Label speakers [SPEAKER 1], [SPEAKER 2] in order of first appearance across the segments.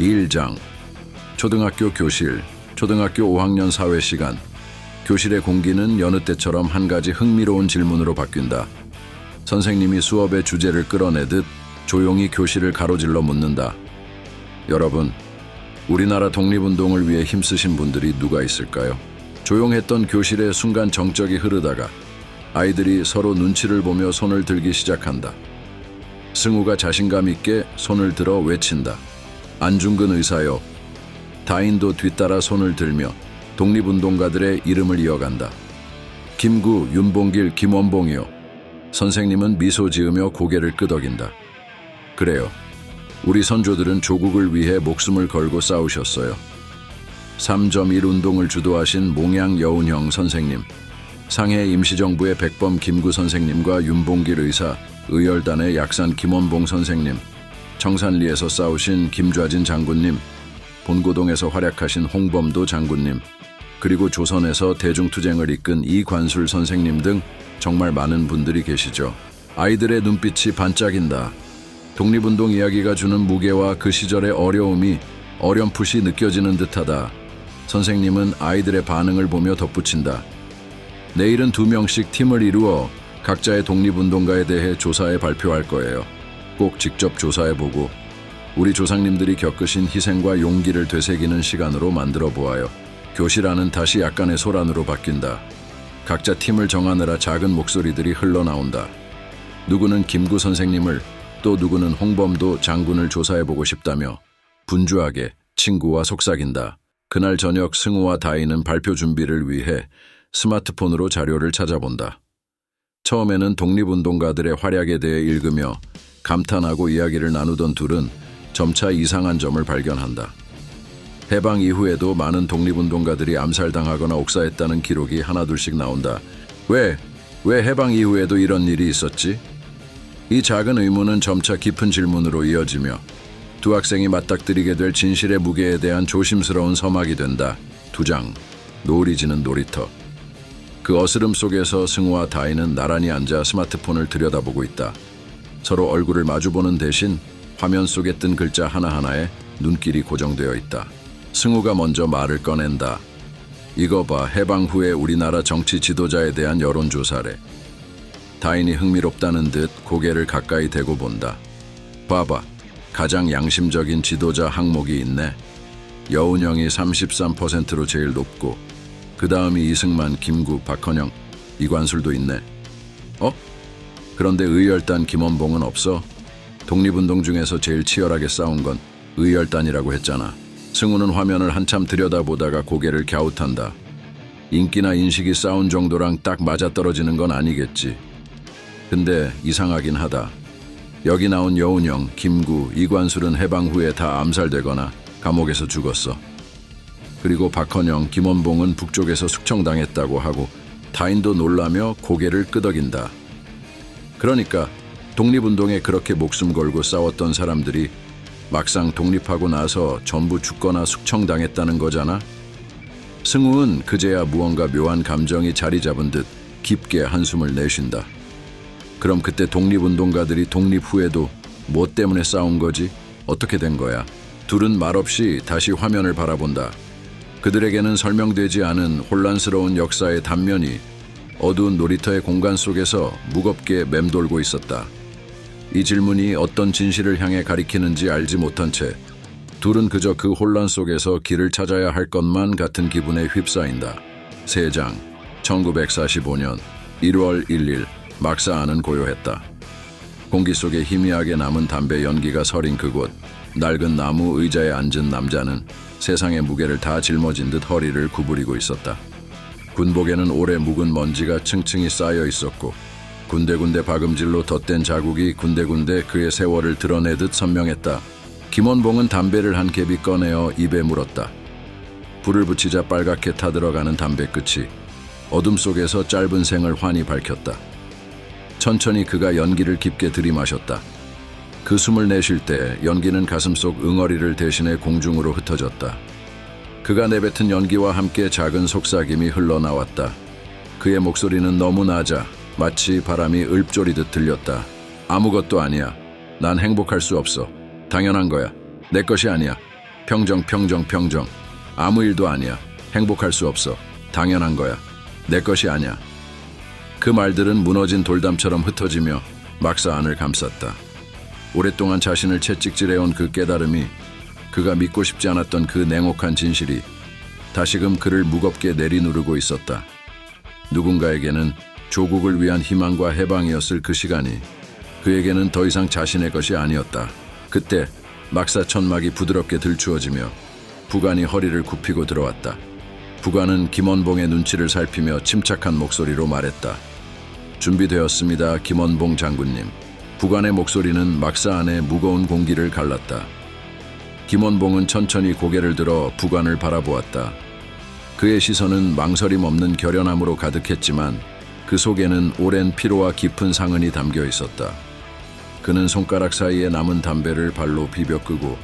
[SPEAKER 1] 2일장 초등학교 교실 초등학교 5학년 사회시간 교실의 공기는 여느 때처럼 한 가지 흥미로운 질문으로 바뀐다. 선생님이 수업의 주제를 끌어내듯 조용히 교실을 가로질러 묻는다. 여러분, 우리나라 독립운동을 위해 힘쓰신 분들이 누가 있을까요? 조용했던 교실에 순간 정적이 흐르다가 아이들이 서로 눈치를 보며 손을 들기 시작한다. 승우가 자신감 있게 손을 들어 외친다. 안중근 의사요. 다인도 뒤따라 손을 들며 독립운동가들의 이름을 이어간다. 김구, 윤봉길, 김원봉이요. 선생님은 미소 지으며 고개를 끄덕인다. 그래요. 우리 선조들은 조국을 위해 목숨을 걸고 싸우셨어요. 3.1 운동을 주도하신 몽양 여운형 선생님, 상해 임시정부의 백범 김구 선생님과 윤봉길 의사, 의열단의 약산 김원봉 선생님, 청산리에서 싸우신 김좌진 장군님, 본고동에서 활약하신 홍범도 장군님, 그리고 조선에서 대중투쟁을 이끈 이관술 선생님 등 정말 많은 분들이 계시죠. 아이들의 눈빛이 반짝인다. 독립운동 이야기가 주는 무게와 그 시절의 어려움이 어렴풋이 느껴지는 듯하다. 선생님은 아이들의 반응을 보며 덧붙인다. 내일은 2명씩 팀을 이루어 각자의 독립운동가에 대해 조사해 발표할 거예요. 꼭 직접 조사해보고 우리 조상님들이 겪으신 희생과 용기를 되새기는 시간으로 만들어 보아요. 교실 안은 다시 약간의 소란으로 바뀐다. 각자 팀을 정하느라 작은 목소리들이 흘러나온다. 누구는 김구 선생님을, 또 누구는 홍범도 장군을 조사해보고 싶다며 분주하게 친구와 속삭인다. 그날 저녁 승우와 다희는 발표 준비를 위해 스마트폰으로 자료를 찾아본다. 처음에는 독립운동가들의 활약에 대해 읽으며 감탄하고 이야기를 나누던 둘은 점차 이상한 점을 발견한다. 해방 이후에도 많은 독립운동가들이 암살당하거나 옥사했다는 기록이 하나둘씩 나온다. 왜 해방 이후에도 이런 일이 있었지? 이 작은 의문은 점차 깊은 질문으로 이어지며 두 학생이 맞닥뜨리게 될 진실의 무게에 대한 조심스러운 서막이 된다. 2장, 노을이 지는 놀이터. 그 어스름 속에서 승우와 다희는 나란히 앉아 스마트폰을 들여다보고 있다. 서로 얼굴을 마주보는 대신 화면 속에 뜬 글자 하나하나에 눈길이 고정되어 있다. 승우가 먼저 말을 꺼낸다. 이거 봐, 해방 후에 우리나라 정치 지도자에 대한 여론조사래. 다인이 흥미롭다는 듯 고개를 가까이 대고 본다. 봐봐, 가장 양심적인 지도자 항목이 있네. 여운형이 33%로 제일 높고 그 다음이 이승만, 김구, 박헌영, 이관술도 있네. 그런데 의열단 김원봉은 없어? 독립운동 중에서 제일 치열하게 싸운 건 의열단이라고 했잖아. 승우는 화면을 한참 들여다보다가 고개를 갸웃한다. 인기나 인식이 싸운 정도랑 딱 맞아떨어지는 건 아니겠지. 근데 이상하긴 하다. 여기 나온 여운형, 김구, 이관술은 해방 후에 다 암살되거나 감옥에서 죽었어. 그리고 박헌영, 김원봉은 북쪽에서 숙청당했다고 하고 다인도 놀라며 고개를 끄덕인다. 그러니까 독립운동에 그렇게 목숨 걸고 싸웠던 사람들이 막상 독립하고 나서 전부 죽거나 숙청당했다는 거잖아. 승우는 그제야 무언가 묘한 감정이 자리 잡은 듯 깊게 한숨을 내쉰다. 그럼 그때 독립운동가들이 독립 후에도 뭐 때문에 싸운 거지? 어떻게 된 거야? 둘은 말없이 다시 화면을 바라본다. 그들에게는 설명되지 않은 혼란스러운 역사의 단면이 어두운 놀이터의 공간 속에서 무겁게 맴돌고 있었다. 이 질문이 어떤 진실을 향해 가리키는지 알지 못한 채 둘은 그저 그 혼란 속에서 길을 찾아야 할 것만 같은 기분에 휩싸인다. 3장, 1945년 1월 1일, 막사안은 고요했다. 공기 속에 희미하게 남은 담배 연기가 서린 그곳, 낡은 나무 의자에 앉은 남자는 세상의 무게를 다 짊어진 듯 허리를 구부리고 있었다. 군복에는 오래 묵은 먼지가 층층이 쌓여 있었고 군데군데 박음질로 덧댄 자국이 군데군데 그의 세월을 드러내듯 선명했다. 김원봉은 담배를 한 갭이 꺼내어 입에 물었다. 불을 붙이자 빨갛게 타들어가는 담배 끝이 어둠 속에서 짧은 생을 환히 밝혔다. 천천히 그가 연기를 깊게 들이마셨다. 그 숨을 내쉴 때 연기는 가슴속 응어리를 대신해 공중으로 흩어졌다. 그가 내뱉은 연기와 함께 작은 속삭임이 흘러나왔다. 그의 목소리는 너무 낮아 마치 바람이 읊조리듯 들렸다. 아무것도 아니야. 난 행복할 수 없어. 당연한 거야. 내 것이 아니야. 평정. 아무 일도 아니야. 행복할 수 없어. 당연한 거야. 내 것이 아니야. 그 말들은 무너진 돌담처럼 흩어지며 막사 안을 감쌌다. 오랫동안 자신을 채찍질해온 그 깨달음이, 그가 믿고 싶지 않았던 그 냉혹한 진실이 다시금 그를 무겁게 내리누르고 있었다. 누군가에게는 조국을 위한 희망과 해방이었을 그 시간이 그에게는 더 이상 자신의 것이 아니었다. 그때 막사 천막이 부드럽게 들추어지며 부관이 허리를 굽히고 들어왔다. 부관은 김원봉의 눈치를 살피며 침착한 목소리로 말했다. 준비되었습니다, 김원봉 장군님. 부관의 목소리는 막사 안에 무거운 공기를 갈랐다. 김원봉은 천천히 고개를 들어 부관을 바라보았다. 그의 시선은 망설임 없는 결연함으로 가득했지만 그 속에는 오랜 피로와 깊은 상흔이 담겨 있었다. 그는 손가락 사이에 남은 담배를 발로 비벼 끄고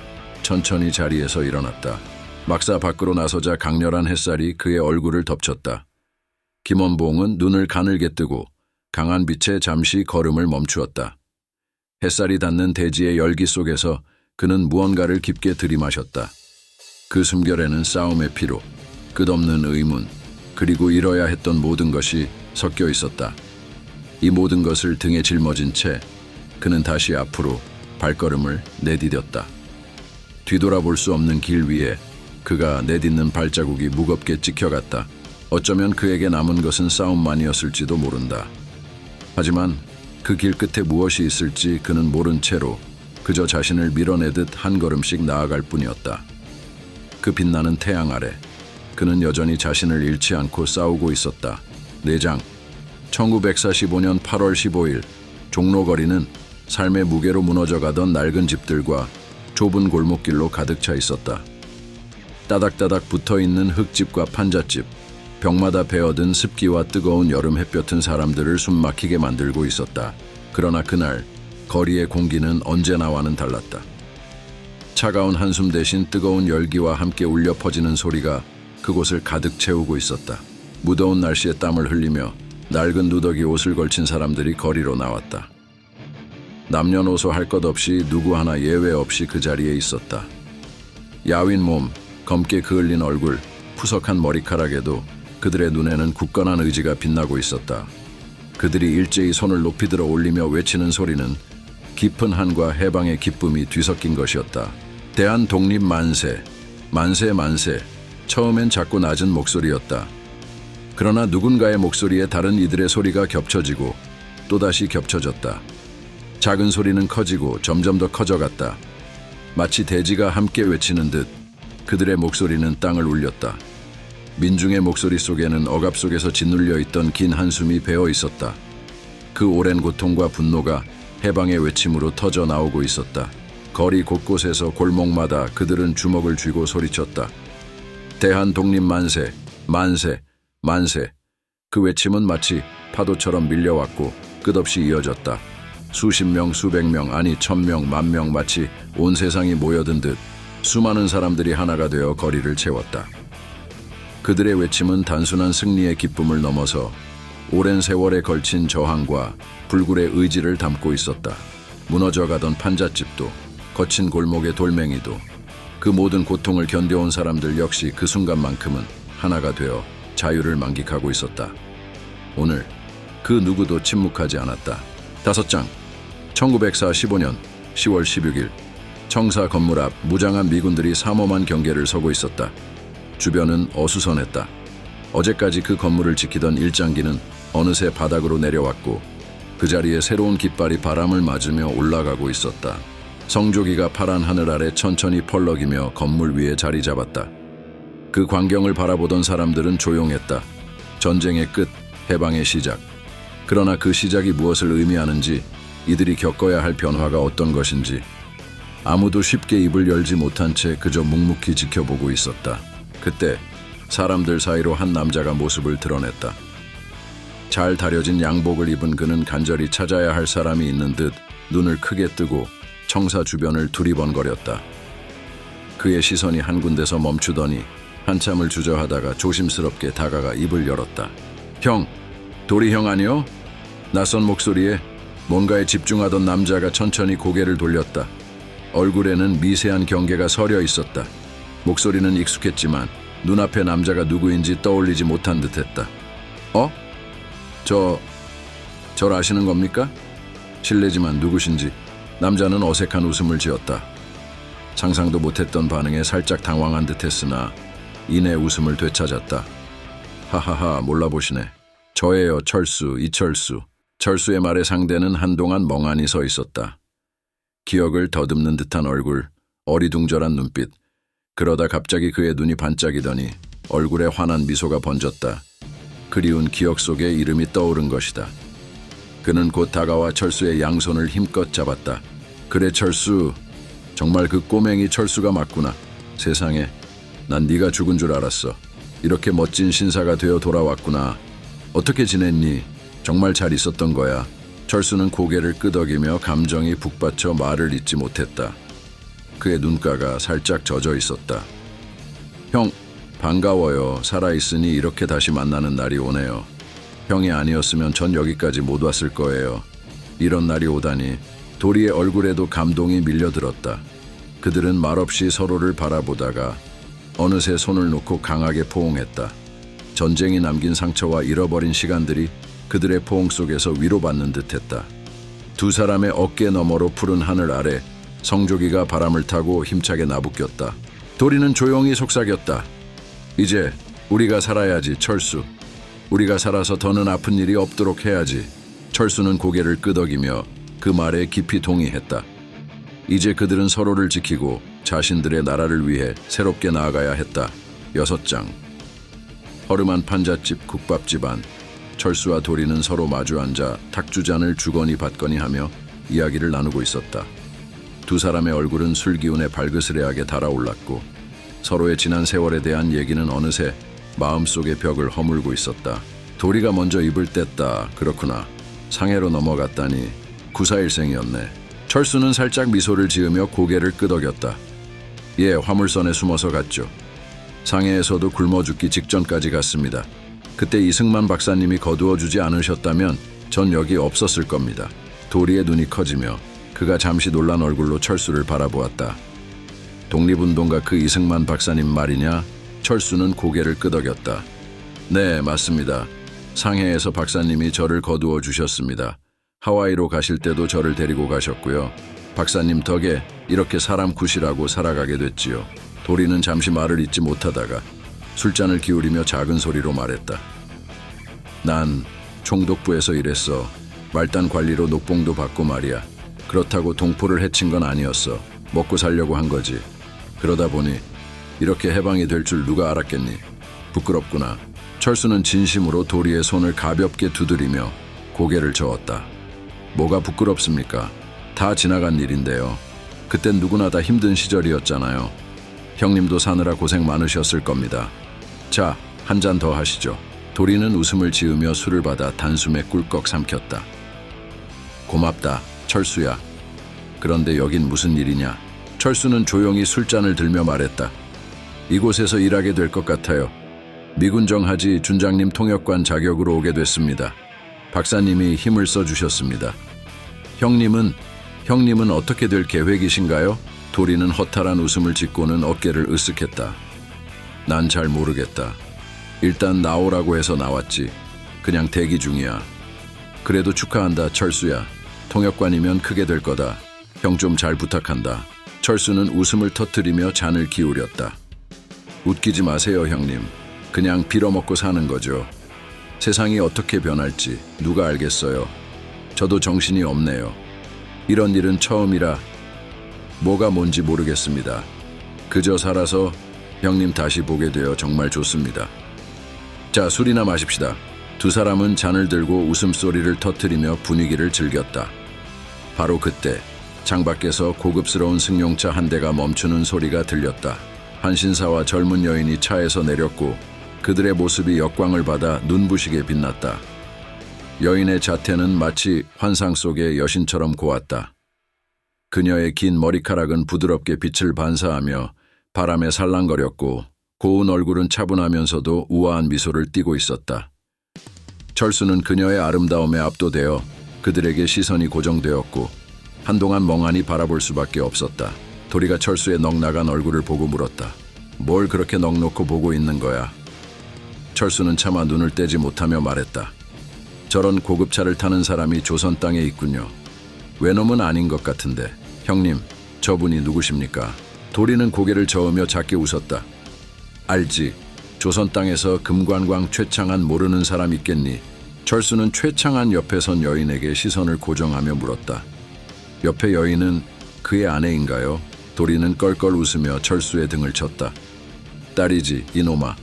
[SPEAKER 1] 천천히 자리에서 일어났다. 막사 밖으로 나서자 강렬한 햇살이 그의 얼굴을 덮쳤다. 김원봉은 눈을 가늘게 뜨고 강한 빛에 잠시 걸음을 멈추었다. 햇살이 닿는 대지의 열기 속에서 그는 무언가를 깊게 들이마셨다. 그 숨결에는 싸움의 피로, 끝없는 의문, 그리고 이뤄야 했던 모든 것이 섞여 있었다. 이 모든 것을 등에 짊어진 채 그는 다시 앞으로 발걸음을 내디뎠다. 뒤돌아볼 수 없는 길 위에 그가 내딛는 발자국이 무겁게 찍혀갔다. 어쩌면 그에게 남은 것은 싸움만이었을지도 모른다. 하지만 그 길 끝에 무엇이 있을지 그는 모른 채로 그저 자신을 밀어내듯 한 걸음씩 나아갈 뿐이었다. 그 빛나는 태양 아래 그는 여전히 자신을 잃지 않고 싸우고 있었다. 내장 1945년 8월 15일 종로거리는 삶의 무게로 무너져가던 낡은 집들과 좁은 골목길로 가득 차 있었다. 따닥따닥 붙어있는 흙집과 판잣집, 벽마다 베어든 습기와 뜨거운 여름 햇볕은 사람들을 숨막히게 만들고 있었다. 그러나 그날 거리의 공기는 언제나와는 달랐다. 차가운 한숨 대신 뜨거운 열기와 함께 울려 퍼지는 소리가 그곳을 가득 채우고 있었다. 무더운 날씨에 땀을 흘리며 낡은 누더기 옷을 걸친 사람들이 거리로 나왔다. 남녀노소 할 것 없이 누구 하나 예외 없이 그 자리에 있었다. 야윈 몸, 검게 그을린 얼굴, 푸석한 머리카락에도 그들의 눈에는 굳건한 의지가 빛나고 있었다. 그들이 일제히 손을 높이 들어 올리며 외치는 소리는 깊은 한과 해방의 기쁨이 뒤섞인 것이었다. 대한 독립 만세, 만세 만세. 처음엔 작고 낮은 목소리였다. 그러나 누군가의 목소리에 다른 이들의 소리가 겹쳐지고 또다시 겹쳐졌다. 작은 소리는 커지고 점점 더 커져갔다. 마치 대지가 함께 외치는 듯 그들의 목소리는 땅을 울렸다. 민중의 목소리 속에는 억압 속에서 짓눌려 있던 긴 한숨이 배어 있었다. 그 오랜 고통과 분노가 해방의 외침으로 터져 나오고 있었다. 거리 곳곳에서 골목마다 그들은 주먹을 쥐고 소리쳤다. 대한 독립 만세, 만세, 만세. 그 외침은 마치 파도처럼 밀려왔고 끝없이 이어졌다. 수십 명, 수백 명, 아니 1000명, 10,000명, 마치 온 세상이 모여든 듯 수많은 사람들이 하나가 되어 거리를 채웠다. 그들의 외침은 단순한 승리의 기쁨을 넘어서 오랜 세월에 걸친 저항과 불굴의 의지를 담고 있었다. 무너져가던 판잣집도, 거친 골목의 돌멩이도, 그 모든 고통을 견뎌온 사람들 역시 그 순간만큼은 하나가 되어 자유를 만끽하고 있었다. 오늘 그 누구도 침묵하지 않았다. 5장 1945년 10월 16일 청사 건물 앞 무장한 미군들이 삼엄한 경계를 서고 있었다. 주변은 어수선했다. 어제까지 그 건물을 지키던 일장기는 어느새 바닥으로 내려왔고 그 자리에 새로운 깃발이 바람을 맞으며 올라가고 있었다. 성조기가 파란 하늘 아래 천천히 펄럭이며 건물 위에 자리 잡았다. 그 광경을 바라보던 사람들은 조용했다. 전쟁의 끝, 해방의 시작. 그러나 그 시작이 무엇을 의미하는지, 이들이 겪어야 할 변화가 어떤 것인지 아무도 쉽게 입을 열지 못한 채 그저 묵묵히 지켜보고 있었다. 그때 사람들 사이로 한 남자가 모습을 드러냈다. 잘 다려진 양복을 입은 그는 간절히 찾아야 할 사람이 있는 듯 눈을 크게 뜨고 청사 주변을 두리번거렸다. 그의 시선이 한 군데서 멈추더니 한참을 주저하다가 조심스럽게 다가가 입을 열었다. 형, 도리 형 아니요? 낯선 목소리에 뭔가에 집중하던 남자가 천천히 고개를 돌렸다. 얼굴에는 미세한 경계가 서려 있었다. 목소리는 익숙했지만 눈앞의 남자가 누구인지 떠올리지 못한 듯했다. 어? 절 아시는 겁니까? 실례지만 누구신지. 남자는 어색한 웃음을 지었다. 상상도 못했던 반응에 살짝 당황한 듯했으나 이내 웃음을 되찾았다. 하하하, 몰라보시네. 저예요, 철수, 이철수. 철수의 말에 상대는 한동안 멍하니 서 있었다. 기억을 더듬는 듯한 얼굴, 어리둥절한 눈빛. 그러다 갑자기 그의 눈이 반짝이더니 얼굴에 환한 미소가 번졌다. 그리운 기억 속에 이름이 떠오른 것이다. 그는 곧 다가와 철수의 양손을 힘껏 잡았다. 그래, 철수. 정말 그 꼬맹이 철수가 맞구나. 세상에, 난 네가 죽은 줄 알았어. 이렇게 멋진 신사가 되어 돌아왔구나. 어떻게 지냈니? 정말 잘 있었던 거야. 철수는 고개를 끄덕이며 감정이 북받쳐 말을 잇지 못했다. 그의 눈가가 살짝 젖어 있었다. 형, 반가워요. 살아있으니 이렇게 다시 만나는 날이 오네요. 형이 아니었으면 전 여기까지 못 왔을 거예요. 이런 날이 오다니. 도리의 얼굴에도 감동이 밀려들었다. 그들은 말없이 서로를 바라보다가 어느새 손을 놓고 강하게 포옹했다. 전쟁이 남긴 상처와 잃어버린 시간들이 그들의 포옹 속에서 위로받는 듯했다. 두 사람의 어깨 너머로 푸른 하늘 아래 성조기가 바람을 타고 힘차게 나부꼈다. 도리는 조용히 속삭였다. 이제 우리가 살아야지, 철수. 우리가 살아서 더는 아픈 일이 없도록 해야지. 철수는 고개를 끄덕이며 그 말에 깊이 동의했다. 이제 그들은 서로를 지키고 자신들의 나라를 위해 새롭게 나아가야 했다. 6장. 허름한 판잣집 국밥집 안. 철수와 도리는 서로 마주 앉아 탁주잔을 주거니 받거니 하며 이야기를 나누고 있었다. 두 사람의 얼굴은 술 기운에 발그스레하게 달아올랐고 서로의 지난 세월에 대한 얘기는 어느새 마음속의 벽을 허물고 있었다. 도리가 먼저 입을 뗐다. 그렇구나. 상해로 넘어갔다니. 구사일생이었네. 철수는 살짝 미소를 지으며 고개를 끄덕였다. 예, 화물선에 숨어서 갔죠. 상해에서도 굶어 죽기 직전까지 갔습니다. 그때 이승만 박사님이 거두어주지 않으셨다면 전 여기 없었을 겁니다. 도리의 눈이 커지며 그가 잠시 놀란 얼굴로 철수를 바라보았다. 독립운동가 그 이승만 박사님 말이냐? 철수는 고개를 끄덕였다. 네, 맞습니다. 상해에서 박사님이 저를 거두어 주셨습니다. 하와이로 가실 때도 저를 데리고 가셨고요. 박사님 덕에 이렇게 사람 굿이라고 살아가게 됐지요. 도리는 잠시 말을 잇지 못하다가 술잔을 기울이며 작은 소리로 말했다. 난 총독부에서 일했어. 말단 관리로 녹봉도 받고 말이야. 그렇다고 동포를 해친 건 아니었어. 먹고 살려고 한 거지. 그러다 보니 이렇게 해방이 될 줄 누가 알았겠니? 부끄럽구나. 철수는 진심으로 도리의 손을 가볍게 두드리며 고개를 저었다. 뭐가 부끄럽습니까? 다 지나간 일인데요. 그땐 누구나 다 힘든 시절이었잖아요. 형님도 사느라 고생 많으셨을 겁니다. 자, 한 잔 더 하시죠. 도리는 웃음을 지으며 술을 받아 단숨에 꿀꺽 삼켰다. 고맙다, 철수야. 그런데 여긴 무슨 일이냐? 철수는 조용히 술잔을 들며 말했다. 이곳에서 일하게 될 것 같아요. 미군정하지 준장님 통역관 자격으로 오게 됐습니다. 박사님이 힘을 써주셨습니다. 형님은 어떻게 될 계획이신가요? 도리는 허탈한 웃음을 짓고는 어깨를 으쓱했다. 난 잘 모르겠다. 일단 나오라고 해서 나왔지. 그냥 대기 중이야. 그래도 축하한다, 철수야. 통역관이면 크게 될 거다. 형 좀 잘 부탁한다. 철수는 웃음을 터뜨리며 잔을 기울였다. 웃기지 마세요, 형님. 그냥 빌어먹고 사는 거죠. 세상이 어떻게 변할지 누가 알겠어요. 저도 정신이 없네요. 이런 일은 처음이라 뭐가 뭔지 모르겠습니다. 그저 살아서 형님 다시 보게 되어 정말 좋습니다. 자, 술이나 마십시다. 두 사람은 잔을 들고 웃음소리를 터뜨리며 분위기를 즐겼다. 바로 그때 창밖에서 고급스러운 승용차 한 대가 멈추는 소리가 들렸다. 한 신사와 젊은 여인이 차에서 내렸고 그들의 모습이 역광을 받아 눈부시게 빛났다. 여인의 자태는 마치 환상 속의 여신처럼 고왔다. 그녀의 긴 머리카락은 부드럽게 빛을 반사하며 바람에 살랑거렸고 고운 얼굴은 차분하면서도 우아한 미소를 띠고 있었다. 철수는 그녀의 아름다움에 압도되어 그들에게 시선이 고정되었고 한동안 멍하니 바라볼 수밖에 없었다. 도리가 철수의 넉나간 얼굴을 보고 물었다. 뭘 그렇게 넋놓고 보고 있는 거야? 철수는 차마 눈을 떼지 못하며 말했다. 저런 고급차를 타는 사람이 조선 땅에 있군요. 외놈은 아닌 것 같은데. 형님, 저분이 누구십니까? 도리는 고개를 저으며 작게 웃었다. 알지. 조선 땅에서 금관광 최창한 모르는 사람 있겠니? 철수는 최창한 옆에 선 여인에게 시선을 고정하며 물었다. 옆에 여인은 그의 아내인가요? 도리는 껄껄 웃으며 철수의 등을 쳤다. 딸이지, 이놈아.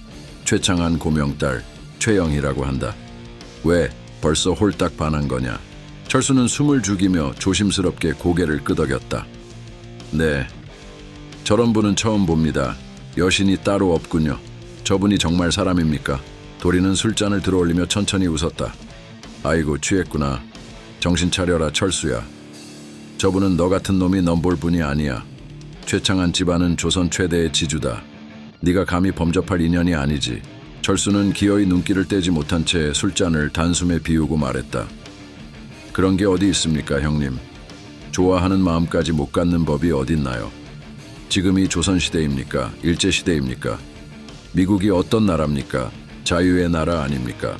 [SPEAKER 1] 최창한 고명딸 최영희라고 한다. 왜 벌써 홀딱 반한 거냐? 철수는 숨을 죽이며 조심스럽게 고개를 끄덕였다. 네, 저런 분은 처음 봅니다. 여신이 따로 없군요. 저분이 정말 사람입니까? 도리는 술잔을 들어올리며 천천히 웃었다. 아이고, 취했구나. 정신 차려라, 철수야. 저분은 너 같은 놈이 넘볼 분이 아니야. 최창한 집안은 조선 최대의 지주다. 네가 감히 범접할 인연이 아니지. 철수는 기어이 눈길을 떼지 못한 채 술잔을 단숨에 비우고 말했다. 그런 게 어디 있습니까, 형님. 좋아하는 마음까지 못 갖는 법이 어딨나요? 지금이 조선시대입니까? 일제시대입니까? 미국이 어떤 나라입니까? 자유의 나라 아닙니까?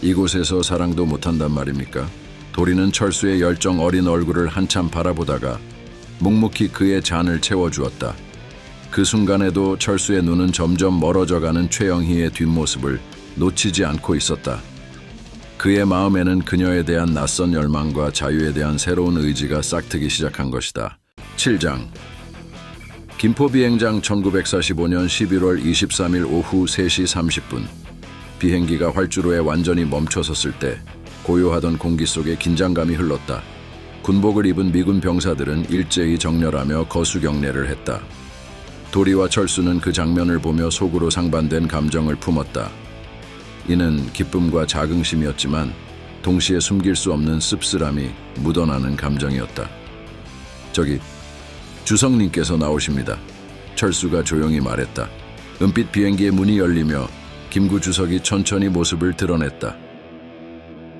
[SPEAKER 1] 이곳에서 사랑도 못한단 말입니까? 도리는 철수의 열정 어린 얼굴을 한참 바라보다가 묵묵히 그의 잔을 채워주었다. 그 순간에도 철수의 눈은 점점 멀어져가는 최영희의 뒷모습을 놓치지 않고 있었다. 그의 마음에는 그녀에 대한 낯선 열망과 자유에 대한 새로운 의지가 싹트기 시작한 것이다. 7장. 김포비행장 1945년 11월 23일 오후 3시 30분. 비행기가 활주로에 완전히 멈춰섰을 때 고요하던 공기 속에 긴장감이 흘렀다. 군복을 입은 미군 병사들은 일제히 정렬하며 거수경례를 했다. 도리와 철수는 그 장면을 보며 속으로 상반된 감정을 품었다. 이는 기쁨과 자긍심이었지만 동시에 숨길 수 없는 씁쓸함이 묻어나는 감정이었다. 저기, 주성님께서 나오십니다. 철수가 조용히 말했다. 은빛 비행기의 문이 열리며 김구 주석이 천천히 모습을 드러냈다.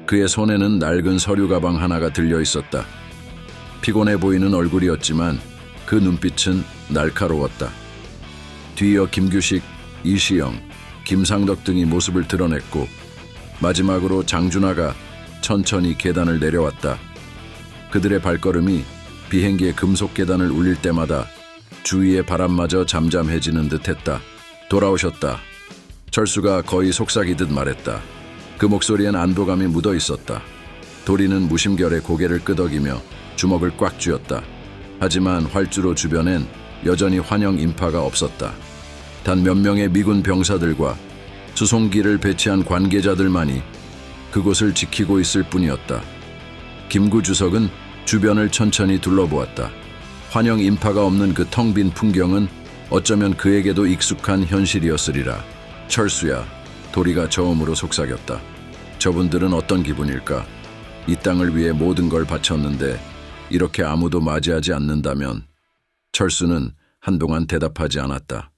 [SPEAKER 1] 그의 손에는 낡은 서류 가방 하나가 들려 있었다. 피곤해 보이는 얼굴이었지만 그 눈빛은 날카로웠다. 뒤이어 김규식, 이시영, 김상덕 등이 모습을 드러냈고 마지막으로 장준하가 천천히 계단을 내려왔다. 그들의 발걸음이 비행기의 금속 계단을 울릴 때마다 주위의 바람마저 잠잠해지는 듯했다. 돌아오셨다. 철수가 거의 속삭이듯 말했다. 그 목소리엔 안도감이 묻어 있었다. 도리는 무심결에 고개를 끄덕이며 주먹을 꽉 쥐었다. 하지만 활주로 주변엔 여전히 환영 인파가 없었다. 단 몇 명의 미군 병사들과 수송기를 배치한 관계자들만이 그곳을 지키고 있을 뿐이었다. 김구 주석은 주변을 천천히 둘러보았다. 환영 인파가 없는 그 텅 빈 풍경은 어쩌면 그에게도 익숙한 현실이었으리라. 철수야, 도리가 저음으로 속삭였다. 저분들은 어떤 기분일까? 이 땅을 위해 모든 걸 바쳤는데 이렇게 아무도 맞이하지 않는다면. 철수는 한동안 대답하지 않았다.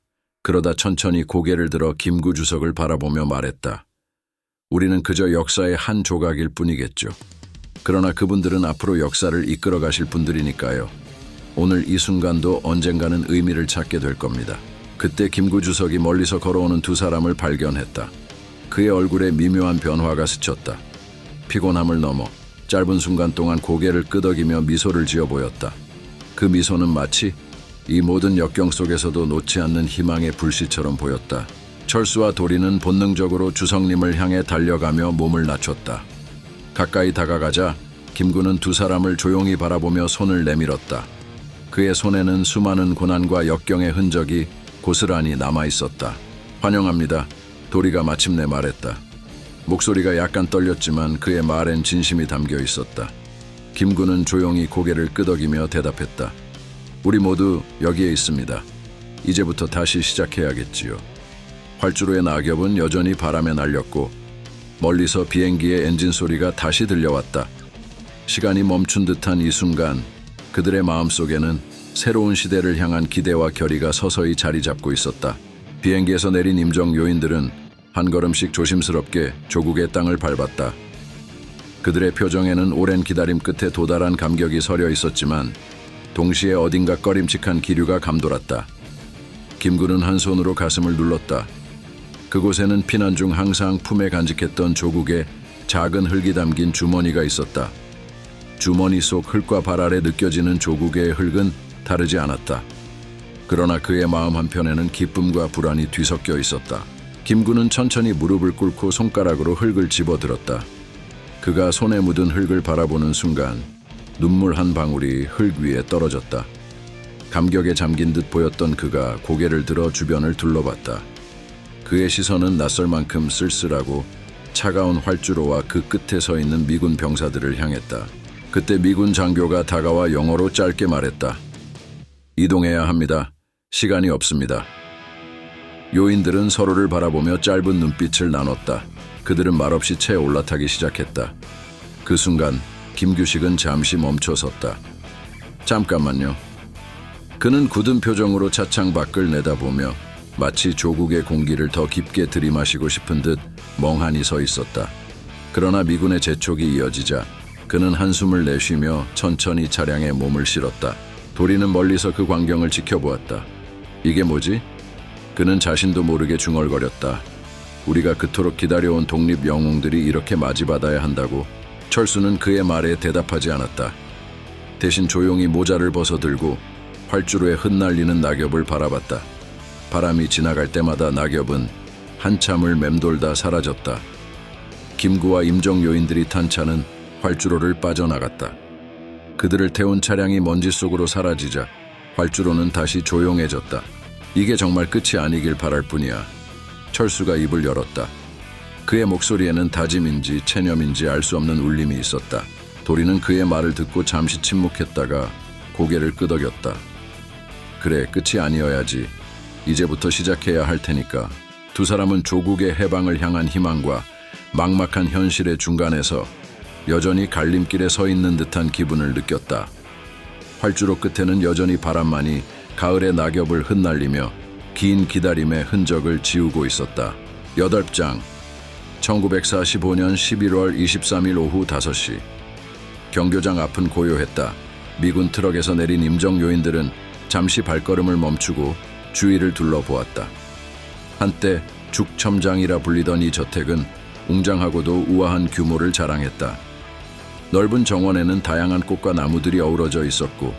[SPEAKER 1] 그러다 천천히 고개를 들어 김구 주석을 바라보며 말했다. 우리는 그저 역사의 한 조각일 뿐이겠죠. 그러나 그분들은 앞으로 역사를 이끌어 가실 분들이니까요. 오늘 이 순간도 언젠가는 의미를 찾게 될 겁니다. 그때 김구 주석이 멀리서 걸어오는 두 사람을 발견했다. 그의 얼굴에 미묘한 변화가 스쳤다. 피곤함을 넘어 짧은 순간 동안 고개를 끄덕이며 미소를 지어 보였다. 그 미소는 마치 이 모든 역경 속에서도 놓지 않는 희망의 불씨처럼 보였다. 철수와 도리는 본능적으로 주성님을 향해 달려가며 몸을 낮췄다. 가까이 다가가자 김구는 두 사람을 조용히 바라보며 손을 내밀었다. 그의 손에는 수많은 고난과 역경의 흔적이 고스란히 남아있었다. 환영합니다. 도리가 마침내 말했다. 목소리가 약간 떨렸지만 그의 말엔 진심이 담겨 있었다. 김구는 조용히 고개를 끄덕이며 대답했다. 우리 모두 여기에 있습니다. 이제부터 다시 시작해야겠지요. 활주로의 낙엽은 여전히 바람에 날렸고 멀리서 비행기의 엔진 소리가 다시 들려왔다. 시간이 멈춘 듯한 이 순간 그들의 마음속에는 새로운 시대를 향한 기대와 결의가 서서히 자리 잡고 있었다. 비행기에서 내린 임정 요인들은 한 걸음씩 조심스럽게 조국의 땅을 밟았다. 그들의 표정에는 오랜 기다림 끝에 도달한 감격이 서려 있었지만 동시에 어딘가 꺼림칙한 기류가 감돌았다. 김구는 한 손으로 가슴을 눌렀다. 그곳에는 피난 중 항상 품에 간직했던 조국의 작은 흙이 담긴 주머니가 있었다. 주머니 속 흙과 발 아래 느껴지는 조국의 흙은 다르지 않았다. 그러나 그의 마음 한편에는 기쁨과 불안이 뒤섞여 있었다. 김구는 천천히 무릎을 꿇고 손가락으로 흙을 집어들었다. 그가 손에 묻은 흙을 바라보는 순간 눈물 한 방울이 흙 위에 떨어졌다. 감격에 잠긴 듯 보였던 그가 고개를 들어 주변을 둘러봤다. 그의 시선은 낯설 만큼 쓸쓸하고 차가운 활주로와 그 끝에 서 있는 미군 병사들을 향했다. 그때 미군 장교가 다가와 영어로 짧게 말했다. 이동해야 합니다. 시간이 없습니다. 요인들은 서로를 바라보며 짧은 눈빛을 나눴다. 그들은 말없이 채 올라타기 시작했다. 그 순간 김규식은 잠시 멈춰섰다. 잠깐만요. 그는 굳은 표정으로 차창 밖을 내다보며 마치 조국의 공기를 더 깊게 들이마시고 싶은 듯 멍하니 서 있었다. 그러나 미군의 재촉이 이어지자 그는 한숨을 내쉬며 천천히 차량에 몸을 실었다. 도리는 멀리서 그 광경을 지켜보았다. 이게 뭐지? 그는 자신도 모르게 중얼거렸다. 우리가 그토록 기다려온 독립 영웅들이 이렇게 맞이받아야 한다고. 철수는 그의 말에 대답하지 않았다. 대신 조용히 모자를 벗어들고 활주로에 흩날리는 낙엽을 바라봤다. 바람이 지나갈 때마다 낙엽은 한참을 맴돌다 사라졌다. 김구와 임정 요인들이 탄 차는 활주로를 빠져나갔다. 그들을 태운 차량이 먼지 속으로 사라지자 활주로는 다시 조용해졌다. 이게 정말 끝이 아니길 바랄 뿐이야. 철수가 입을 열었다. 그의 목소리에는 다짐인지 체념인지 알 수 없는 울림이 있었다. 도리는 그의 말을 듣고 잠시 침묵했다가 고개를 끄덕였다. 그래, 끝이 아니어야지. 이제부터 시작해야 할 테니까. 두 사람은 조국의 해방을 향한 희망과 막막한 현실의 중간에서 여전히 갈림길에 서 있는 듯한 기분을 느꼈다. 활주로 끝에는 여전히 바람만이 가을의 낙엽을 흩날리며 긴 기다림의 흔적을 지우고 있었다. 8장 1945년 11월 23일 오후 5시 경교장 앞은 고요했다. 미군 트럭에서 내린 임정 요인들은 잠시 발걸음을 멈추고 주위를 둘러보았다. 한때 죽첨장이라 불리던 이 저택은 웅장하고도 우아한 규모를 자랑했다. 넓은 정원에는 다양한 꽃과 나무들이 어우러져 있었고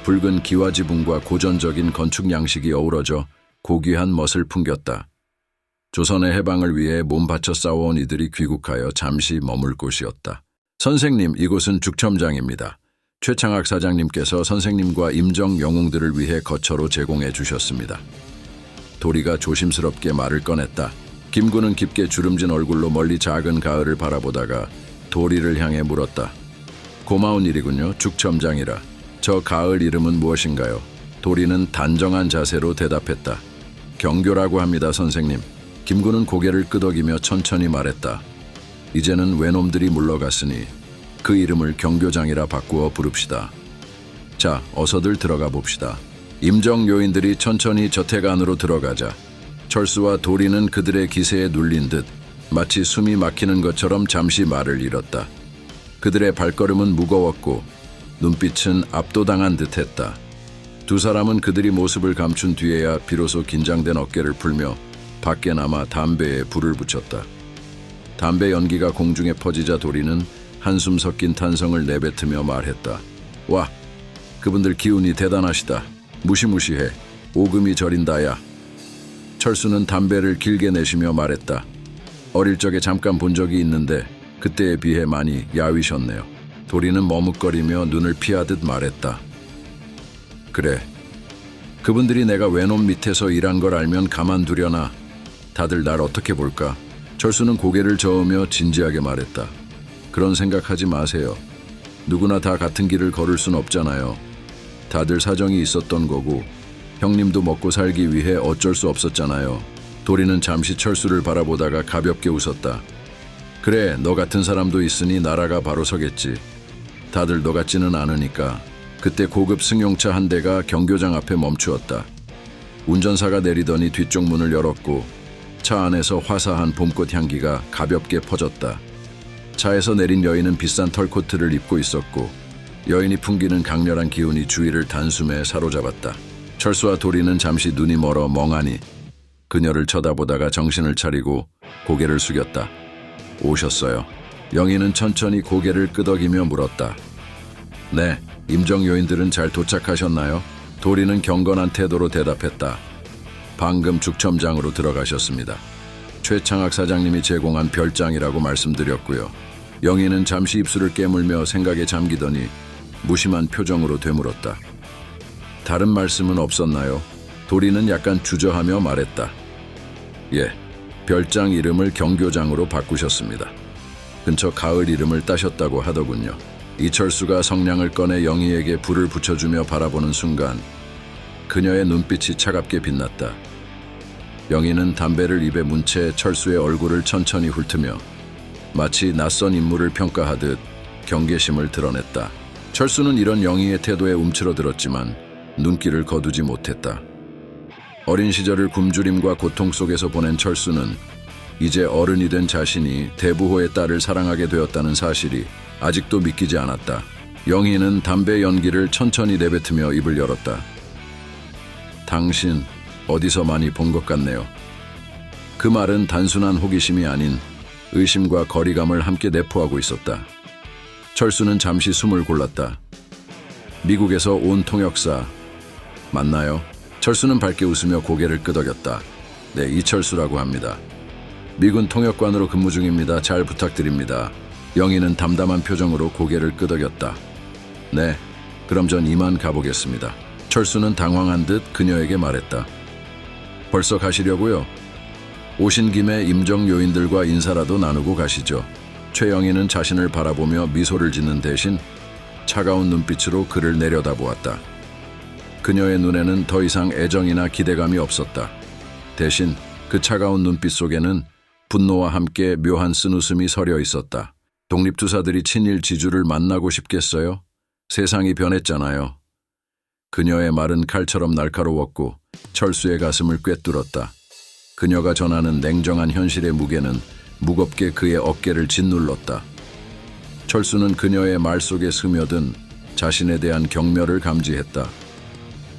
[SPEAKER 1] 붉은 기와지붕과 고전적인 건축 양식이 어우러져 고귀한 멋을 풍겼다. 조선의 해방을 위해 몸 바쳐 싸워온 이들이 귀국하여 잠시 머물 곳이었다. 선생님, 이곳은 죽첨장입니다. 최창학 사장님께서 선생님과 임정 영웅들을 위해 거처로 제공해 주셨습니다. 도리가 조심스럽게 말을 꺼냈다. 김구는 깊게 주름진 얼굴로 멀리 작은 가을을 바라보다가 도리를 향해 물었다. 고마운 일이군요. 죽첨장이라. 저 가을 이름은 무엇인가요? 도리는 단정한 자세로 대답했다. 경교라고 합니다, 선생님. 김구는 고개를 끄덕이며 천천히 말했다. 이제는 외놈들이 물러갔으니 그 이름을 경교장이라 바꾸어 부릅시다. 자, 어서들 들어가 봅시다. 임정 요인들이 천천히 저택 안으로 들어가자 철수와 도리는 그들의 기세에 눌린 듯 마치 숨이 막히는 것처럼 잠시 말을 잃었다. 그들의 발걸음은 무거웠고 눈빛은 압도당한 듯했다. 두 사람은 그들이 모습을 감춘 뒤에야 비로소 긴장된 어깨를 풀며 밖에 남아 담배에 불을 붙였다. 담배 연기가 공중에 퍼지자 도리는 한숨 섞인 탄성을 내뱉으며 말했다. 와, 그분들 기운이 대단하시다. 무시무시해. 오금이 저린다야. 철수는 담배를 길게 내쉬며 말했다. 어릴 적에 잠깐 본 적이 있는데 그때에 비해 많이 야위셨네요. 도리는 머뭇거리며 눈을 피하듯 말했다. 그래. 그분들이 내가 외놈 밑에서 일한 걸 알면 가만두려나. 다들 날 어떻게 볼까? 철수는 고개를 저으며 진지하게 말했다. 그런 생각하지 마세요. 누구나 다 같은 길을 걸을 순 없잖아요. 다들 사정이 있었던 거고 형님도 먹고 살기 위해 어쩔 수 없었잖아요. 도리는 잠시 철수를 바라보다가 가볍게 웃었다. 그래, 너 같은 사람도 있으니 나라가 바로 서겠지. 다들 너 같지는 않으니까. 그때 고급 승용차 한 대가 경교장 앞에 멈추었다. 운전사가 내리더니 뒤쪽 문을 열었고 차 안에서 화사한 봄꽃 향기가 가볍게 퍼졌다. 차에서 내린 여인은 비싼 털코트를 입고 있었고 여인이 풍기는 강렬한 기운이 주위를 단숨에 사로잡았다. 철수와 도리는 잠시 눈이 멀어 멍하니 그녀를 쳐다보다가 정신을 차리고 고개를 숙였다. 오셨어요. 영희는 천천히 고개를 끄덕이며 물었다. 네, 임정 요인들은 잘 도착하셨나요? 도리는 경건한 태도로 대답했다. 방금 죽첨장으로 들어가셨습니다. 최창학 사장님이 제공한 별장이라고 말씀드렸고요. 영희는 잠시 입술을 깨물며 생각에 잠기더니 무심한 표정으로 되물었다. 다른 말씀은 없었나요? 도리는 약간 주저하며 말했다. 예, 별장 이름을 경교장으로 바꾸셨습니다. 근처 가을 이름을 따셨다고 하더군요. 이철수가 성냥을 꺼내 영희에게 불을 붙여주며 바라보는 순간 그녀의 눈빛이 차갑게 빛났다. 영희는 담배를 입에 문 채 철수의 얼굴을 천천히 훑으며 마치 낯선 인물을 평가하듯 경계심을 드러냈다. 철수는 이런 영희의 태도에 움츠러들었지만 눈길을 거두지 못했다. 어린 시절을 굶주림과 고통 속에서 보낸 철수는 이제 어른이 된 자신이 대부호의 딸을 사랑하게 되었다는 사실이 아직도 믿기지 않았다. 영희는 담배 연기를 천천히 내뱉으며 입을 열었다. 당신 어디서 많이 본 것 같네요. 그 말은 단순한 호기심이 아닌 의심과 거리감을 함께 내포하고 있었다. 철수는 잠시 숨을 골랐다. 미국에서 온 통역사 맞나요? 철수는 밝게 웃으며 고개를 끄덕였다. 네, 이철수라고 합니다. 미군 통역관으로 근무 중입니다. 잘 부탁드립니다. 영희는 담담한 표정으로 고개를 끄덕였다. 네, 그럼 전 이만 가보겠습니다. 철수는 당황한 듯 그녀에게 말했다. 벌써 가시려고요? 오신 김에 임정 요인들과 인사라도 나누고 가시죠. 최영희는 자신을 바라보며 미소를 짓는 대신 차가운 눈빛으로 그를 내려다보았다. 그녀의 눈에는 더 이상 애정이나 기대감이 없었다. 대신 그 차가운 눈빛 속에는 분노와 함께 묘한 쓴웃음이 서려 있었다. 독립투사들이 친일 지주를 만나고 싶겠어요? 세상이 변했잖아요. 그녀의 말은 칼처럼 날카로웠고 철수의 가슴을 꿰뚫었다. 그녀가 전하는 냉정한 현실의 무게는 무겁게 그의 어깨를 짓눌렀다. 철수는 그녀의 말 속에 스며든 자신에 대한 경멸을 감지했다.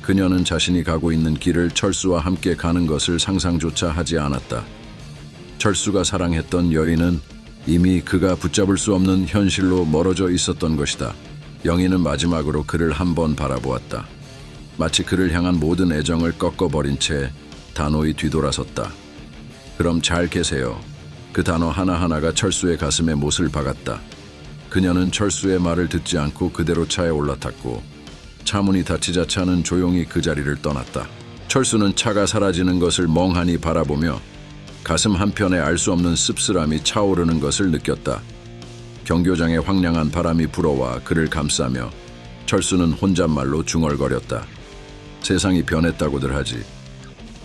[SPEAKER 1] 그녀는 자신이 가고 있는 길을 철수와 함께 가는 것을 상상조차 하지 않았다. 철수가 사랑했던 여인은 이미 그가 붙잡을 수 없는 현실로 멀어져 있었던 것이다. 영희는 마지막으로 그를 한 번 바라보았다. 마치 그를 향한 모든 애정을 꺾어버린 채 단호히 뒤돌아섰다. 그럼 잘 계세요. 그 단어 하나하나가 철수의 가슴에 못을 박았다. 그녀는 철수의 말을 듣지 않고 그대로 차에 올라탔고 차 문이 닫히자 차는 조용히 그 자리를 떠났다. 철수는 차가 사라지는 것을 멍하니 바라보며 가슴 한편에 알 수 없는 씁쓸함이 차오르는 것을 느꼈다. 경교장에 황량한 바람이 불어와 그를 감싸며 철수는 혼잣말로 중얼거렸다. 세상이 변했다고들 하지.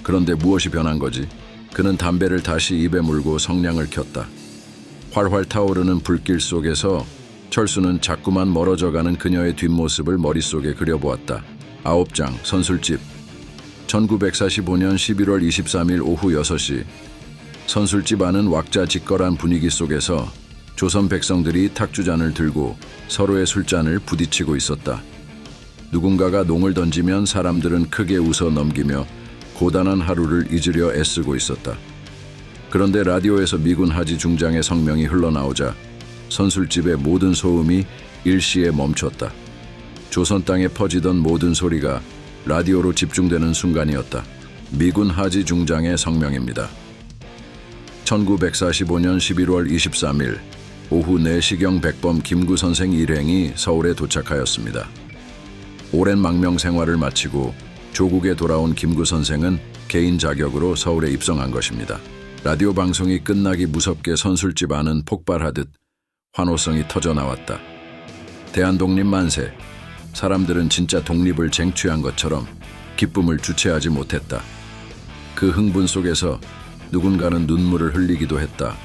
[SPEAKER 1] 그런데 무엇이 변한 거지? 그는 담배를 다시 입에 물고 성냥을 켰다. 활활 타오르는 불길 속에서 철수는 자꾸만 멀어져가는 그녀의 뒷모습을 머릿속에 그려보았다. 9장 선술집 1945년 11월 23일 오후 6시 선술집 안은 왁자지껄한 분위기 속에서 조선 백성들이 탁주잔을 들고 서로의 술잔을 부딪히고 있었다. 누군가가 농을 던지면 사람들은 크게 웃어 넘기며 고단한 하루를 잊으려 애쓰고 있었다. 그런데 라디오에서 미군 하지 중장의 성명이 흘러나오자 선술집의 모든 소음이 일시에 멈췄다. 조선 땅에 퍼지던 모든 소리가 라디오로 집중되는 순간이었다. 미군 하지 중장의 성명입니다. 1945년 11월 23일 오후 4시경 백범 김구 선생 일행이 서울에 도착하였습니다. 오랜 망명 생활을 마치고 조국에 돌아온 김구 선생은 개인 자격으로 서울에 입성한 것입니다. 라디오 방송이 끝나기 무섭게 선술집 안은 폭발하듯 환호성이 터져나왔다. 대한독립 만세. 사람들은 진짜 독립을 쟁취한 것처럼 기쁨을 주체하지 못했다. 그 흥분 속에서 누군가는 눈물을 흘리기도 했다.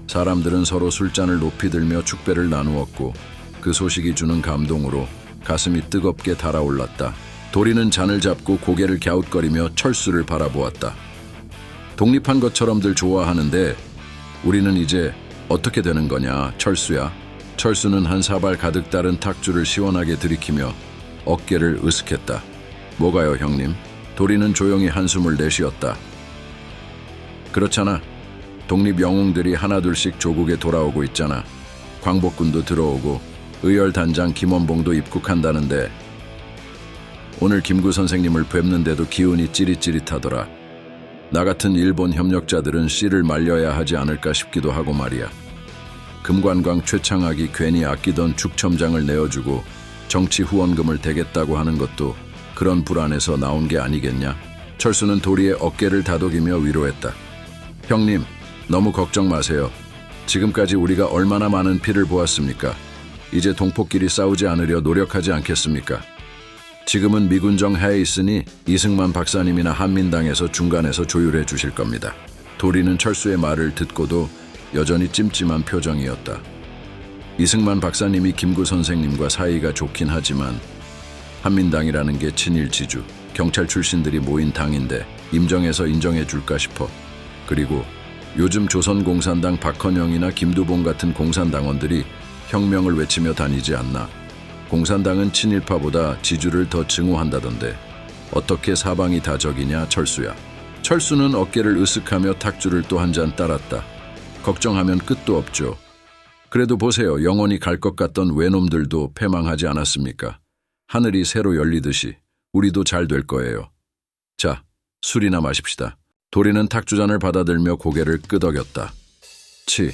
[SPEAKER 1] 사람들은 서로 술잔을 높이 들며 축배를 나누었고 그 소식이 주는 감동으로 가슴이 뜨겁게 달아올랐다. 도리는 잔을 잡고 고개를 갸웃거리며 철수를 바라보았다. 독립한 것처럼들 좋아하는데 우리는 이제 어떻게 되는 거냐, 철수야. 철수는 한 사발 가득 따른 탁주를 시원하게 들이키며 어깨를 으쓱했다. 뭐가요, 형님? 도리는 조용히 한숨을 내쉬었다. 그렇잖아. 독립 영웅들이 하나둘씩 조국에 돌아오고 있잖아. 광복군도 들어오고 의열단장 김원봉도 입국한다는데 오늘 김구 선생님을 뵙는데도 기운이 찌릿찌릿하더라. 나 같은 일본 협력자들은 씨를 말려야 하지 않을까 싶기도 하고 말이야. 금관광 최창학이 괜히 아끼던 축첨장을 내어주고 정치 후원금을 대겠다고 하는 것도 그런 불안에서 나온 게 아니겠냐. 철수는 도리의 어깨를 다독이며 위로했다. 형님, 너무 걱정 마세요. 지금까지 우리가 얼마나 많은 피를 보았습니까? 이제 동포끼리 싸우지 않으려 노력하지 않겠습니까? 지금은 미군정 하에 있으니 이승만 박사님이나 한민당에서 중간에서 조율해 주실 겁니다. 도리는 철수의 말을 듣고도 여전히 찜찜한 표정이었다. 이승만 박사님이 김구 선생님과 사이가 좋긴 하지만 한민당이라는 게 친일 지주, 경찰 출신들이 모인 당인데 임정에서 인정해 줄까 싶어. 그리고 요즘 조선공산당 박헌영이나 김두봉 같은 공산당원들이 혁명을 외치며 다니지 않나. 공산당은 친일파보다 지주를 더 증오한다던데 어떻게 사방이 다 적이냐 철수야. 철수는 어깨를 으쓱하며 탁주를 또 한 잔 따랐다. 걱정하면 끝도 없죠. 그래도 보세요. 영원히 갈 것 같던 외놈들도 패망하지 않았습니까? 하늘이 새로 열리듯이 우리도 잘 될 거예요. 자, 술이나 마십시다. 도리는 탁주잔을 받아들며 고개를 끄덕였다. 치,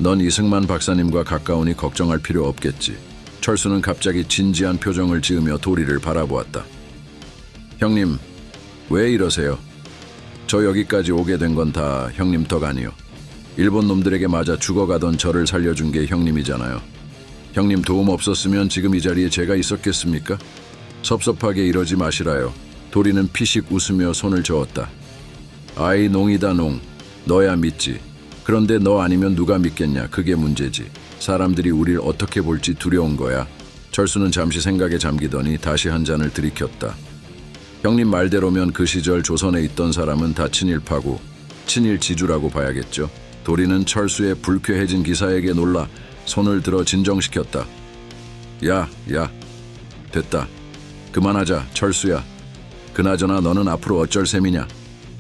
[SPEAKER 1] 넌 이승만 박사님과 가까우니 걱정할 필요 없겠지. 철수는 갑자기 진지한 표정을 지으며 도리를 바라보았다. 형님, 왜 이러세요? 저 여기까지 오게 된 건 다 형님 덕 아니요. 일본 놈들에게 맞아 죽어가던 저를 살려준 게 형님이잖아요. 형님 도움 없었으면 지금 이 자리에 제가 있었겠습니까? 섭섭하게 이러지 마시라요. 도리는 피식 웃으며 손을 저었다. 아이 농이다 농. 너야 믿지. 그런데 너 아니면 누가 믿겠냐. 그게 문제지. 사람들이 우릴 어떻게 볼지 두려운 거야. 철수는 잠시 생각에 잠기더니 다시 한 잔을 들이켰다. 형님 말대로면 그 시절 조선에 있던 사람은 다 친일파고 친일 지주라고 봐야겠죠. 도리는 철수의 불쾌해진 기사에게 놀라 손을 들어 진정시켰다. 야, 됐다. 그만하자, 철수야. 그나저나 너는 앞으로 어쩔 셈이냐?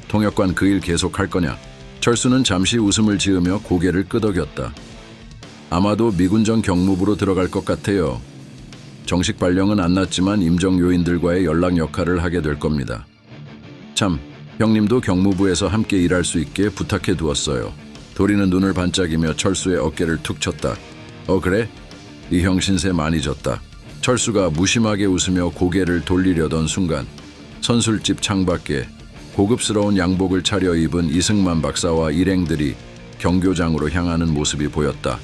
[SPEAKER 1] 통역관 그 일 계속 할 거냐? 철수는 잠시 웃음을 지으며 고개를 끄덕였다. 아마도 미군정 경무부로 들어갈 것 같아요. 정식 발령은 안 났지만 임정 요인들과의 연락 역할을 하게 될 겁니다. 참, 형님도 경무부에서 함께 일할 수 있게 부탁해 두었어요. 도리는 눈을 반짝이며 철수의 어깨를 툭 쳤다. 그래? 이 형 신세 많이 졌다. 철수가 무심하게 웃으며 고개를 돌리려던 순간 선술집 창밖에 고급스러운 양복을 차려입은 이승만 박사와 일행들이 경교장으로 향하는 모습이 보였다.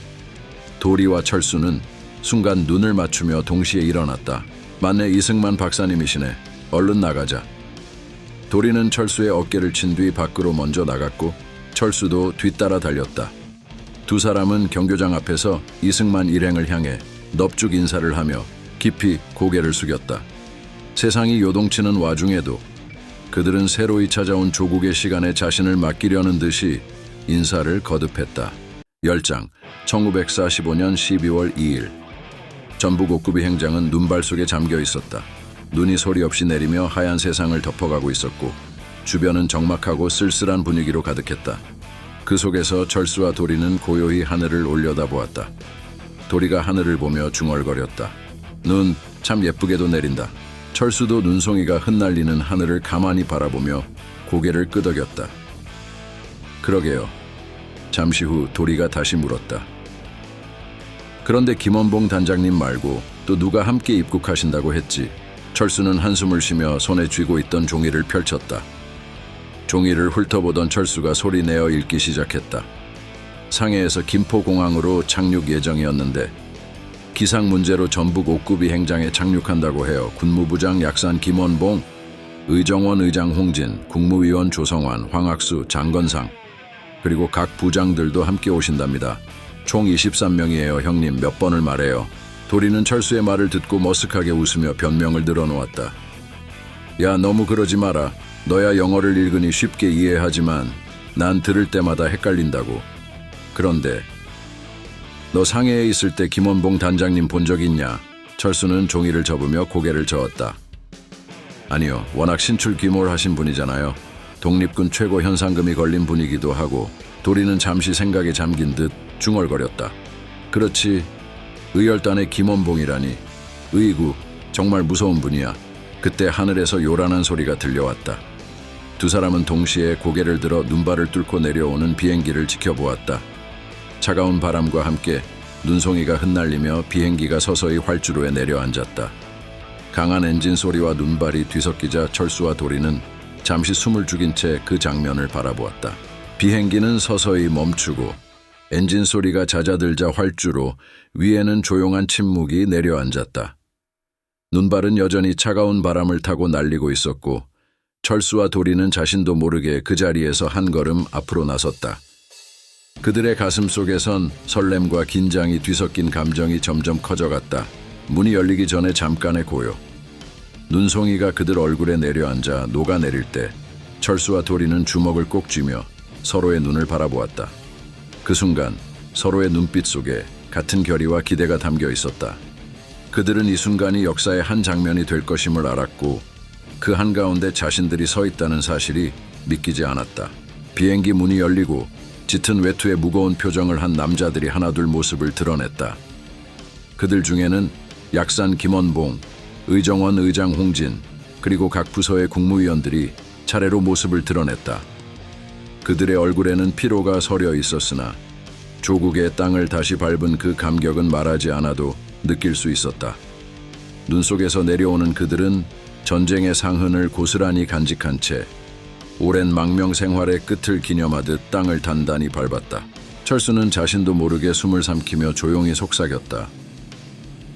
[SPEAKER 1] 도리와 철수는 순간 눈을 맞추며 동시에 일어났다. 맞네, 이승만 박사님이시네. 얼른 나가자. 도리는 철수의 어깨를 친 뒤 밖으로 먼저 나갔고 철수도 뒤따라 달렸다. 두 사람은 경교장 앞에서 이승만 일행을 향해 넙죽 인사를 하며 깊이 고개를 숙였다. 세상이 요동치는 와중에도 그들은 새로이 찾아온 조국의 시간에 자신을 맡기려는 듯이 인사를 거듭했다. 10장 1945년 12월 2일 전북 옥구비 행장은 눈발 속에 잠겨 있었다. 눈이 소리 없이 내리며 하얀 세상을 덮어가고 있었고 주변은 적막하고 쓸쓸한 분위기로 가득했다. 그 속에서 철수와 도리는 고요히 하늘을 올려다보았다. 도리가 하늘을 보며 중얼거렸다. 눈 참 예쁘게도 내린다. 철수도 눈송이가 흩날리는 하늘을 가만히 바라보며 고개를 끄덕였다. 그러게요. 잠시 후 도리가 다시 물었다. 그런데 김원봉 단장님 말고 또 누가 함께 입국하신다고 했지? 철수는 한숨을 쉬며 손에 쥐고 있던 종이를 펼쳤다. 종이를 훑어보던 철수가 소리내어 읽기 시작했다. 상해에서 김포공항으로 착륙 예정이었는데 기상 문제로 전북 옥구비 행장에 착륙한다고 해요. 군무부장 약산 김원봉, 의정원 의장 홍진, 국무위원 조성환, 황학수, 장건상 그리고 각 부장들도 함께 오신답니다. 총 23명이에요. 형님 몇 번을 말해요. 도리는 철수의 말을 듣고 머쓱하게 웃으며 변명을 늘어놓았다. 야, 너무 그러지 마라. 너야 영어를 읽으니 쉽게 이해하지만 난 들을 때마다 헷갈린다고. 그런데 너 상해에 있을 때 김원봉 단장님 본 적 있냐? 철수는 종이를 접으며 고개를 저었다. 아니요, 워낙 신출귀몰하신 분이잖아요. 독립군 최고 현상금이 걸린 분이기도 하고. 도리는 잠시 생각에 잠긴 듯 중얼거렸다. 그렇지, 의열단의 김원봉이라니. 으이구, 정말 무서운 분이야. 그때 하늘에서 요란한 소리가 들려왔다. 두 사람은 동시에 고개를 들어 눈발을 뚫고 내려오는 비행기를 지켜보았다. 차가운 바람과 함께 눈송이가 흩날리며 비행기가 서서히 활주로에 내려앉았다. 강한 엔진 소리와 눈발이 뒤섞이자 철수와 도리는 잠시 숨을 죽인 채 그 장면을 바라보았다. 비행기는 서서히 멈추고 엔진 소리가 잦아들자 활주로 위에는 조용한 침묵이 내려앉았다. 눈발은 여전히 차가운 바람을 타고 날리고 있었고 철수와 도리는 자신도 모르게 그 자리에서 한 걸음 앞으로 나섰다. 그들의 가슴 속에선 설렘과 긴장이 뒤섞인 감정이 점점 커져갔다. 문이 열리기 전에 잠깐의 고요. 눈송이가 그들 얼굴에 내려앉아 녹아내릴 때 철수와 도리는 주먹을 꼭 쥐며 서로의 눈을 바라보았다. 그 순간 서로의 눈빛 속에 같은 결의와 기대가 담겨 있었다. 그들은 이 순간이 역사의 한 장면이 될 것임을 알았고 그 한가운데 자신들이 서 있다는 사실이 믿기지 않았다. 비행기 문이 열리고 짙은 외투에 무거운 표정을 한 남자들이 하나둘 모습을 드러냈다. 그들 중에는 약산 김원봉, 의정원 의장 홍진, 그리고 각 부서의 국무위원들이 차례로 모습을 드러냈다. 그들의 얼굴에는 피로가 서려 있었으나 조국의 땅을 다시 밟은 그 감격은 말하지 않아도 느낄 수 있었다. 눈 속에서 내려오는 그들은 전쟁의 상흔을 고스란히 간직한 채 오랜 망명 생활의 끝을 기념하듯 땅을 단단히 밟았다. 철수는 자신도 모르게 숨을 삼키며 조용히 속삭였다.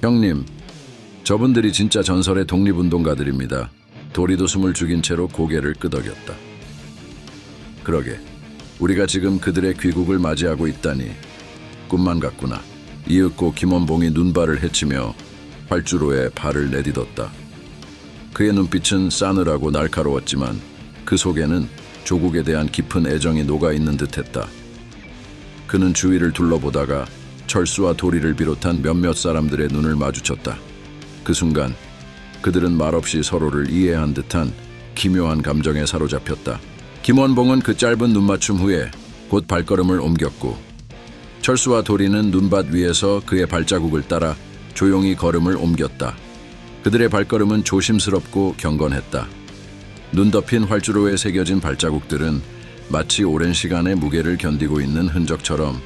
[SPEAKER 1] 형님, 저분들이 진짜 전설의 독립운동가들입니다. 도리도 숨을 죽인 채로 고개를 끄덕였다. 그러게, 우리가 지금 그들의 귀국을 맞이하고 있다니 꿈만 같구나. 이윽고 김원봉이 눈발을 헤치며 활주로에 발을 내딛었다. 그의 눈빛은 싸늘하고 날카로웠지만 그 속에는 조국에 대한 깊은 애정이 녹아있는 듯했다. 그는 주위를 둘러보다가 철수와 도리를 비롯한 몇몇 사람들의 눈을 마주쳤다. 그 순간 그들은 말없이 서로를 이해한 듯한 기묘한 감정에 사로잡혔다. 김원봉은 그 짧은 눈맞춤 후에 곧 발걸음을 옮겼고 철수와 도리는 눈밭 위에서 그의 발자국을 따라 조용히 걸음을 옮겼다. 그들의 발걸음은 조심스럽고 경건했다. 눈 덮인 활주로에 새겨진 발자국들은 마치 오랜 시간의 무게를 견디고 있는 흔적처럼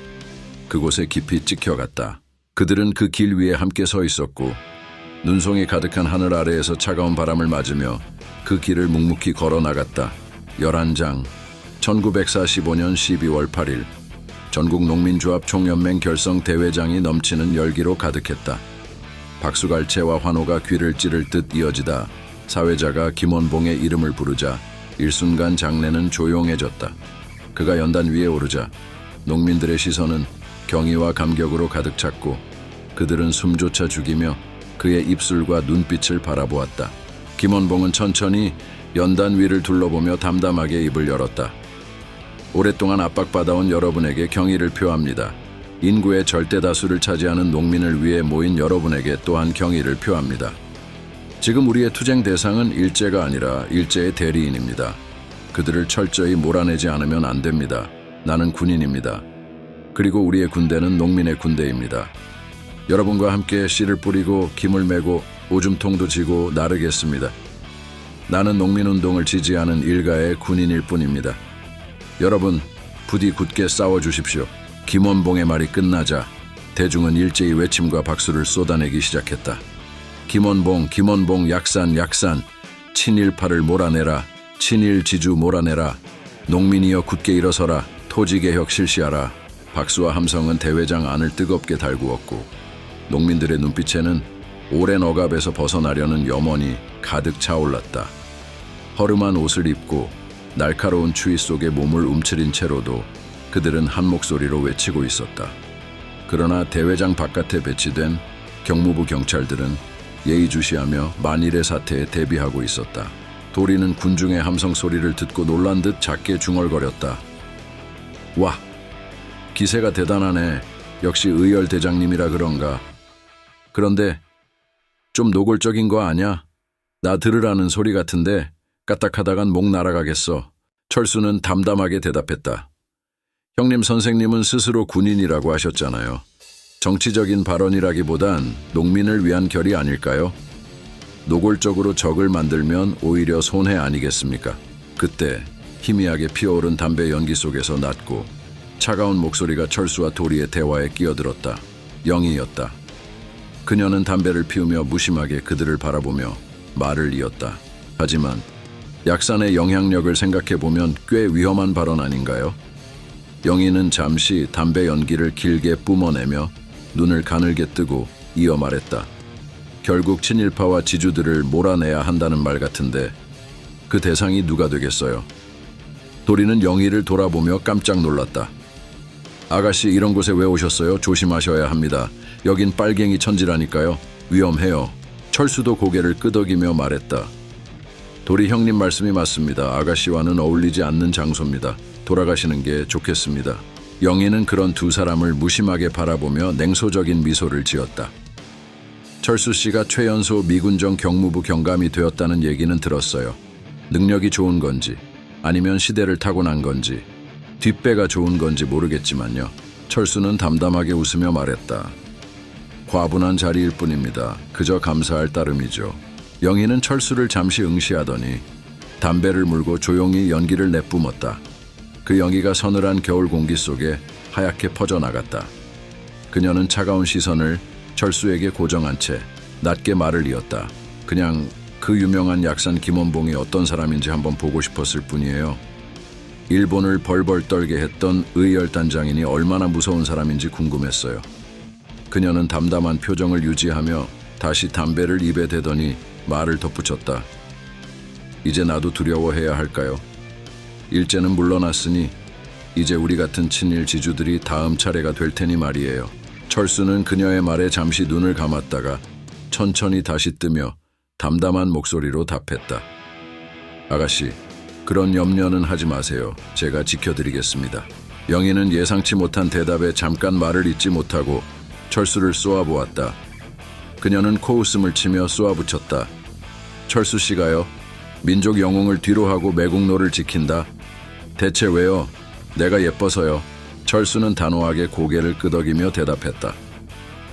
[SPEAKER 1] 그곳에 깊이 찍혀갔다. 그들은 그 길 위에 함께 서 있었고 눈송이 가득한 하늘 아래에서 차가운 바람을 맞으며 그 길을 묵묵히 걸어 나갔다. 11장 1945년 12월 8일 전국농민조합 총연맹 결성 대회장이 넘치는 열기로 가득했다. 박수갈채와 환호가 귀를 찌를 듯 이어지다 사회자가 김원봉의 이름을 부르자 일순간 장내는 조용해졌다. 그가 연단 위에 오르자 농민들의 시선은 경의와 감격으로 가득 찼고 그들은 숨조차 죽이며 그의 입술과 눈빛을 바라보았다. 김원봉은 천천히 연단 위를 둘러보며 담담하게 입을 열었다. 오랫동안 압박받아온 여러분에게 경의를 표합니다. 인구의 절대 다수를 차지하는 농민을 위해 모인 여러분에게 또한 경의를 표합니다. 지금 우리의 투쟁 대상은 일제가 아니라 일제의 대리인입니다. 그들을 철저히 몰아내지 않으면 안 됩니다. 나는 군인입니다. 그리고 우리의 군대는 농민의 군대입니다. 여러분과 함께 씨를 뿌리고 김을 메고 오줌통도 지고 나르겠습니다. 나는 농민운동을 지지하는 일가의 군인일 뿐입니다. 여러분, 부디 굳게 싸워주십시오. 김원봉의 말이 끝나자 대중은 일제히 외침과 박수를 쏟아내기 시작했다. 김원봉, 김원봉, 약산, 약산, 친일파를 몰아내라, 친일지주 몰아내라, 농민이여 굳게 일어서라, 토지개혁 실시하라. 박수와 함성은 대회장 안을 뜨겁게 달구었고 농민들의 눈빛에는 오랜 억압에서 벗어나려는 염원이 가득 차올랐다. 허름한 옷을 입고 날카로운 추위 속에 몸을 움츠린 채로도 그들은 한 목소리로 외치고 있었다. 그러나 대회장 바깥에 배치된 경무부 경찰들은 예의주시하며 만일의 사태에 대비하고 있었다. 도리는 군중의 함성 소리를 듣고 놀란 듯 작게 중얼거렸다. 와, 기세가 대단하네. 역시 의열 대장님이라 그런가. 그런데 좀 노골적인 거 아냐? 나 들으라는 소리 같은데 까딱하다간 목 날아가겠어. 철수는 담담하게 대답했다. 형님 선생님은 스스로 군인이라고 하셨잖아요. 정치적인 발언이라기보단 농민을 위한 결의 아닐까요? 노골적으로 적을 만들면 오히려 손해 아니겠습니까? 그때 희미하게 피어오른 담배 연기 속에서 낮고 차가운 목소리가 철수와 도리의 대화에 끼어들었다. 영희였다. 그녀는 담배를 피우며 무심하게 그들을 바라보며 말을 이었다. 하지만 약산의 영향력을 생각해보면 꽤 위험한 발언 아닌가요? 영희는 잠시 담배 연기를 길게 뿜어내며 눈을 가늘게 뜨고 이어 말했다. 결국 친일파와 지주들을 몰아내야 한다는 말 같은데 그 대상이 누가 되겠어요? 도리는 영희를 돌아보며 깜짝 놀랐다. 아가씨 이런 곳에 왜 오셨어요? 조심하셔야 합니다. 여긴 빨갱이 천지라니까요. 위험해요. 철수도 고개를 끄덕이며 말했다. 도리 형님 말씀이 맞습니다. 아가씨와는 어울리지 않는 장소입니다. 돌아가시는 게 좋겠습니다. 영희는 그런 두 사람을 무심하게 바라보며 냉소적인 미소를 지었다. 철수 씨가 최연소 미군정 경무부 경감이 되었다는 얘기는 들었어요. 능력이 좋은 건지 아니면 시대를 타고난 건지 뒷배가 좋은 건지 모르겠지만요. 철수는 담담하게 웃으며 말했다. 과분한 자리일 뿐입니다. 그저 감사할 따름이죠. 영희는 철수를 잠시 응시하더니 담배를 물고 조용히 연기를 내뿜었다. 그 연기가 서늘한 겨울 공기 속에 하얗게 퍼져나갔다. 그녀는 차가운 시선을 철수에게 고정한 채 낮게 말을 이었다. 그냥 그 유명한 약산 김원봉이 어떤 사람인지 한번 보고 싶었을 뿐이에요. 일본을 벌벌 떨게 했던 의열단장인이 얼마나 무서운 사람인지 궁금했어요. 그녀는 담담한 표정을 유지하며 다시 담배를 입에 대더니 말을 덧붙였다. 이제 나도 두려워해야 할까요? 일제는 물러났으니 이제 우리 같은 친일 지주들이 다음 차례가 될 테니 말이에요. 철수는 그녀의 말에 잠시 눈을 감았다가 천천히 다시 뜨며 담담한 목소리로 답했다. 아가씨, 그런 염려는 하지 마세요. 제가 지켜드리겠습니다. 영희는 예상치 못한 대답에 잠깐 말을 잇지 못하고 철수를 쏘아보았다. 그녀는 코웃음을 치며 쏘아붙였다. 철수 씨가요? 민족 영웅을 뒤로하고 매국노를 지킨다. 대체 왜요? 내가 예뻐서요. 철수는 단호하게 고개를 끄덕이며 대답했다.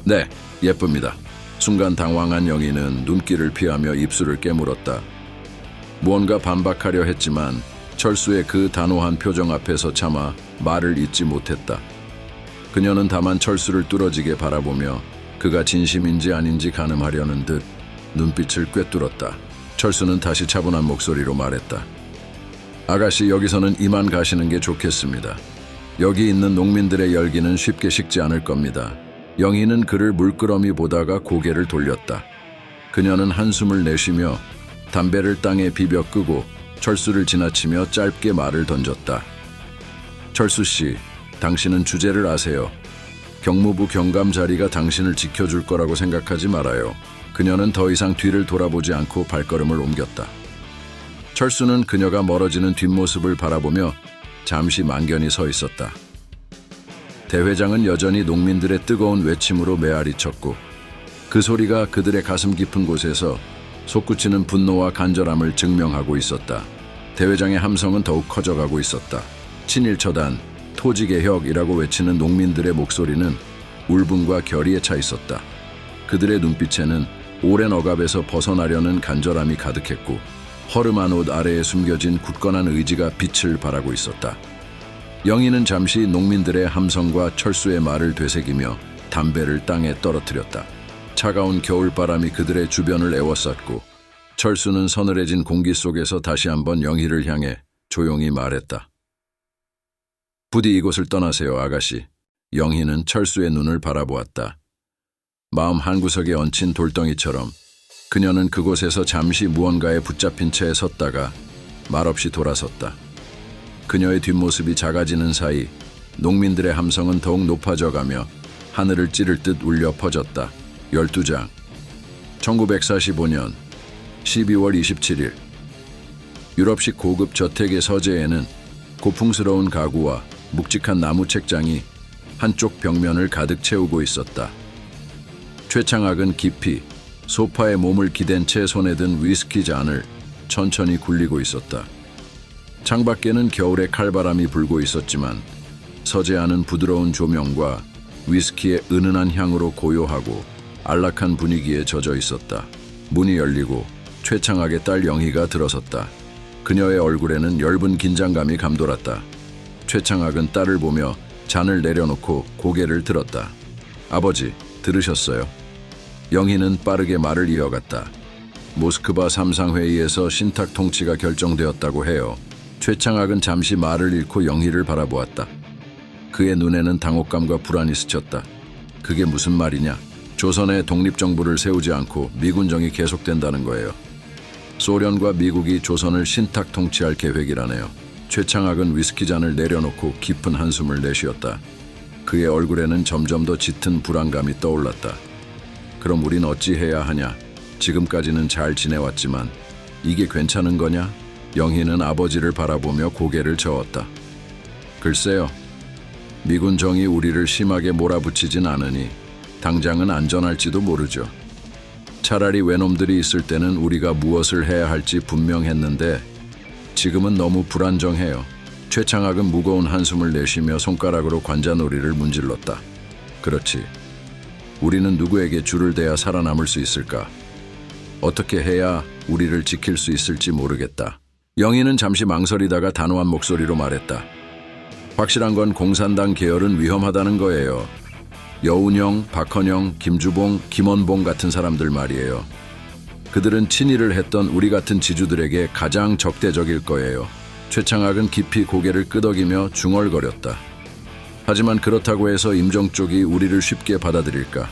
[SPEAKER 1] 네, 예쁩니다. 순간 당황한 영희는 눈길을 피하며 입술을 깨물었다. 무언가 반박하려 했지만 철수의 그 단호한 표정 앞에서 차마 말을 잇지 못했다. 그녀는 다만 철수를 뚫어지게 바라보며 그가 진심인지 아닌지 가늠하려는 듯 눈빛을 꿰뚫었다. 철수는 다시 차분한 목소리로 말했다. 아가씨, 여기서는 이만 가시는 게 좋겠습니다. 여기 있는 농민들의 열기는 쉽게 식지 않을 겁니다. 영희는 그를 물끄러미 보다가 고개를 돌렸다. 그녀는 한숨을 내쉬며 담배를 땅에 비벼 끄고 철수를 지나치며 짧게 말을 던졌다. 철수 씨, 당신은 주제를 아세요. 경무부 경감 자리가 당신을 지켜줄 거라고 생각하지 말아요. 그녀는 더 이상 뒤를 돌아보지 않고 발걸음을 옮겼다. 철수는 그녀가 멀어지는 뒷모습을 바라보며 잠시 망견히 서 있었다. 대회장은 여전히 농민들의 뜨거운 외침으로 메아리 쳤고 그 소리가 그들의 가슴 깊은 곳에서 솟구치는 분노와 간절함을 증명하고 있었다. 대회장의 함성은 더욱 커져가고 있었다. 친일처단, 토지개혁이라고 외치는 농민들의 목소리는 울분과 결의에 차 있었다. 그들의 눈빛에는 오랜 억압에서 벗어나려는 간절함이 가득했고 허름한 옷 아래에 숨겨진 굳건한 의지가 빛을 발하고 있었다. 영희는 잠시 농민들의 함성과 철수의 말을 되새기며 담배를 땅에 떨어뜨렸다. 차가운 겨울바람이 그들의 주변을 에워쌌고 철수는 서늘해진 공기 속에서 다시 한번 영희를 향해 조용히 말했다. 부디 이곳을 떠나세요, 아가씨. 영희는 철수의 눈을 바라보았다. 마음 한구석에 얹힌 돌덩이처럼 그녀는 그곳에서 잠시 무언가에 붙잡힌 채 섰다가 말없이 돌아섰다. 그녀의 뒷모습이 작아지는 사이 농민들의 함성은 더욱 높아져가며 하늘을 찌를 듯 울려 퍼졌다. 12장 1945년 12월 27일 유럽식 고급 저택의 서재에는 고풍스러운 가구와 묵직한 나무 책장이 한쪽 벽면을 가득 채우고 있었다. 최창학은 깊이 소파에 몸을 기댄 채 손에 든 위스키 잔을 천천히 굴리고 있었다. 창밖에는 겨울의 칼바람이 불고 있었지만 서지 않은 부드러운 조명과 위스키의 은은한 향으로 고요하고 안락한 분위기에 젖어 있었다. 문이 열리고 최창학의 딸 영희가 들어섰다. 그녀의 얼굴에는 엷은 긴장감이 감돌았다. 최창학은 딸을 보며 잔을 내려놓고 고개를 들었다. 아버지, 들으셨어요? 영희는 빠르게 말을 이어갔다. 모스크바 삼상회의에서 신탁 통치가 결정되었다고 해요. 최창학은 잠시 말을 잃고 영희를 바라보았다. 그의 눈에는 당혹감과 불안이 스쳤다. 그게 무슨 말이냐? 조선의 독립정부를 세우지 않고 미군정이 계속된다는 거예요. 소련과 미국이 조선을 신탁 통치할 계획이라네요. 최창학은 위스키 잔을 내려놓고 깊은 한숨을 내쉬었다. 그의 얼굴에는 점점 더 짙은 불안감이 떠올랐다. 그럼 우린 어찌해야 하냐? 지금까지는 잘 지내왔지만 이게 괜찮은 거냐? 영희는 아버지를 바라보며 고개를 저었다. 글쎄요. 미군 정이 우리를 심하게 몰아붙이진 않으니 당장은 안전할지도 모르죠. 차라리 외놈들이 있을 때는 우리가 무엇을 해야 할지 분명했는데 지금은 너무 불안정해요. 최창학은 무거운 한숨을 내쉬며 손가락으로 관자놀이를 문질렀다. 그렇지. 우리는 누구에게 줄을 대야 살아남을 수 있을까? 어떻게 해야 우리를 지킬 수 있을지 모르겠다. 영희는 잠시 망설이다가 단호한 목소리로 말했다. 확실한 건 공산당 계열은 위험하다는 거예요. 여운형, 박헌영, 김주봉, 김원봉 같은 사람들 말이에요. 그들은 친일을 했던 우리 같은 지주들에게 가장 적대적일 거예요. 최창학은 깊이 고개를 끄덕이며 중얼거렸다. 하지만 그렇다고 해서 임정 쪽이 우리를 쉽게 받아들일까?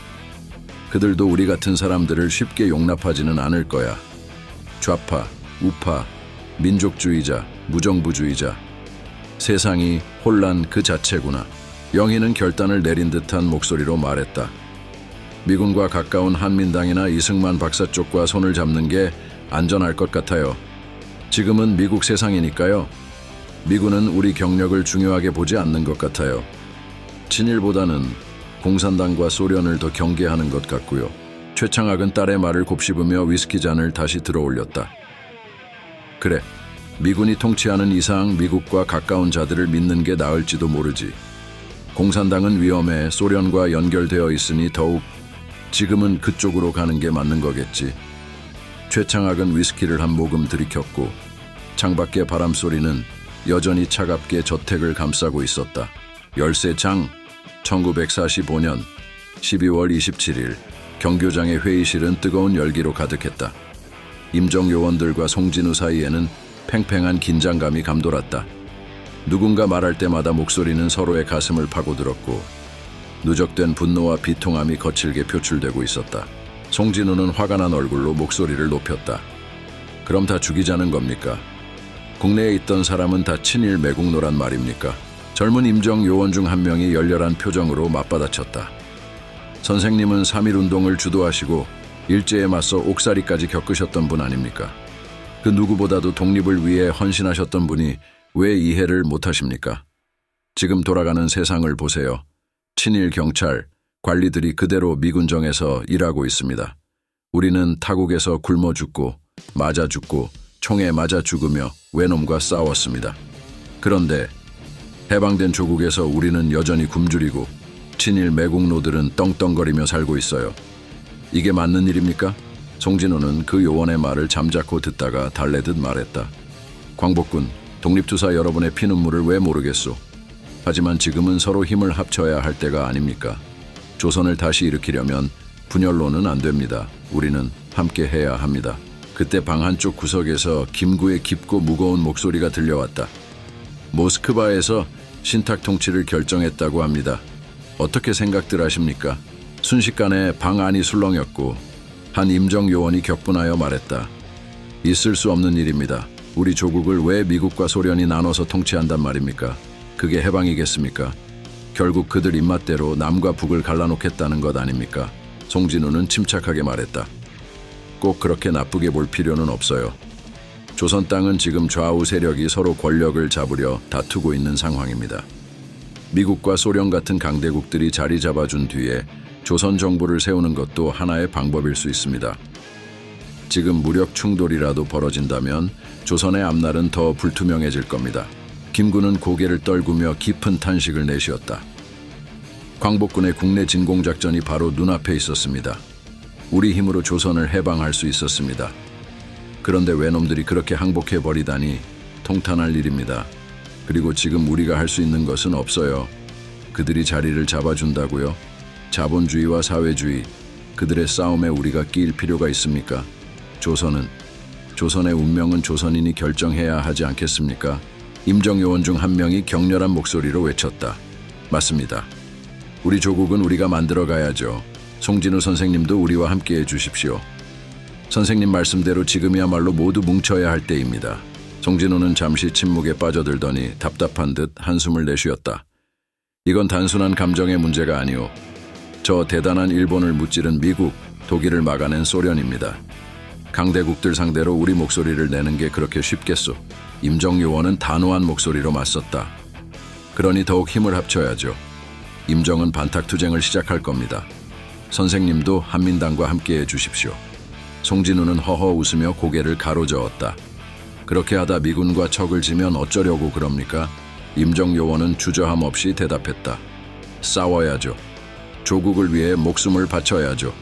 [SPEAKER 1] 그들도 우리 같은 사람들을 쉽게 용납하지는 않을 거야. 좌파, 우파, 민족주의자, 무정부주의자. 세상이 혼란 그 자체구나. 영희는 결단을 내린 듯한 목소리로 말했다. 미군과 가까운 한민당이나 이승만 박사 쪽과 손을 잡는 게 안전할 것 같아요. 지금은 미국 세상이니까요. 미군은 우리 경력을 중요하게 보지 않는 것 같아요. 친일보다는 공산당과 소련을 더 경계하는 것 같고요. 최창학은 딸의 말을 곱씹으며 위스키 잔을 다시 들어올렸다. 그래, 미군이 통치하는 이상 미국과 가까운 자들을 믿는 게 나을지도 모르지. 공산당은 위험해 소련과 연결되어 있으니 더욱 지금은 그쪽으로 가는 게 맞는 거겠지. 최창학은 위스키를 한 모금 들이켰고 창밖의 바람소리는 여전히 차갑게 저택을 감싸고 있었다. 열세창 1945년 12월 27일 경교장의 회의실은 뜨거운 열기로 가득했다. 임정 요원들과 송진우 사이에는 팽팽한 긴장감이 감돌았다. 누군가 말할 때마다 목소리는 서로의 가슴을 파고들었고 누적된 분노와 비통함이 거칠게 표출되고 있었다. 송진우는 화가 난 얼굴로 목소리를 높였다. 그럼 다 죽이자는 겁니까? 국내에 있던 사람은 다 친일 매국노란 말입니까? 젊은 임정 요원 중 한 명이 열렬한 표정으로 맞받아쳤다. 선생님은 3.1운동을 주도하시고 일제에 맞서 옥살이까지 겪으셨던 분 아닙니까? 그 누구보다도 독립을 위해 헌신하셨던 분이 왜 이해를 못하십니까? 지금 돌아가는 세상을 보세요. 친일 경찰, 관리들이 그대로 미군정에서 일하고 있습니다. 우리는 타국에서 굶어 죽고 맞아 죽고 총에 맞아 죽으며 외놈과 싸웠습니다. 그런데 해방된 조국에서 우리는 여전히 굶주리고 친일 매국노들은 떵떵거리며 살고 있어요. 이게 맞는 일입니까? 송진우는 그 요원의 말을 잠자코 듣다가 달래듯 말했다. 광복군, 독립투사 여러분의 피눈물을 왜 모르겠소? 하지만 지금은 서로 힘을 합쳐야 할 때가 아닙니까? 조선을 다시 일으키려면 분열로는 안 됩니다. 우리는 함께 해야 합니다. 그때 방 한쪽 구석에서 김구의 깊고 무거운 목소리가 들려왔다. 모스크바에서 신탁 통치를 결정했다고 합니다. 어떻게 생각들 하십니까? 순식간에 방 안이 술렁였고 한 임정 요원이 격분하여 말했다. 있을 수 없는 일입니다. 우리 조국을 왜 미국과 소련이 나눠서 통치한단 말입니까? 그게 해방이겠습니까? 결국 그들 입맛대로 남과 북을 갈라놓겠다는 것 아닙니까? 송진우는 침착하게 말했다. 꼭 그렇게 나쁘게 볼 필요는 없어요. 조선 땅은 지금 좌우 세력이 서로 권력을 잡으려 다투고 있는 상황입니다. 미국과 소련 같은 강대국들이 자리 잡아준 뒤에 조선 정부를 세우는 것도 하나의 방법일 수 있습니다. 지금 무력 충돌이라도 벌어진다면 조선의 앞날은 더 불투명해질 겁니다. 김군은 고개를 떨구며 깊은 탄식을 내쉬었다. 광복군의 국내 진공작전이 바로 눈앞에 있었습니다. 우리 힘으로 조선을 해방할 수 있었습니다. 그런데 외놈들이 그렇게 항복해버리다니 통탄할 일입니다. 그리고 지금 우리가 할 수 있는 것은 없어요. 그들이 자리를 잡아준다고요? 자본주의와 사회주의, 그들의 싸움에 우리가 끼일 필요가 있습니까? 조선의 운명은 조선인이 결정해야 하지 않겠습니까? 임정요원 중 한 명이 격렬한 목소리로 외쳤다. 맞습니다. 우리 조국은 우리가 만들어 가야죠. 송진우 선생님도 우리와 함께해 주십시오. 선생님 말씀대로 지금이야말로 모두 뭉쳐야 할 때입니다. 송진우는 잠시 침묵에 빠져들더니 답답한 듯 한숨을 내쉬었다. 이건 단순한 감정의 문제가 아니오. 저 대단한 일본을 무찌른 미국, 독일을 막아낸 소련입니다. 강대국들 상대로 우리 목소리를 내는 게 그렇게 쉽겠소. 임정요원은 단호한 목소리로 맞섰다. 그러니 더욱 힘을 합쳐야죠. 임정은 반탁투쟁을 시작할 겁니다. 선생님도 한민당과 함께해 주십시오. 송진우는 허허 웃으며 고개를 가로저었다. 그렇게 하다 미군과 척을 지면 어쩌려고 그럽니까? 임정요원은 주저함 없이 대답했다. 싸워야죠. 조국을 위해 목숨을 바쳐야죠.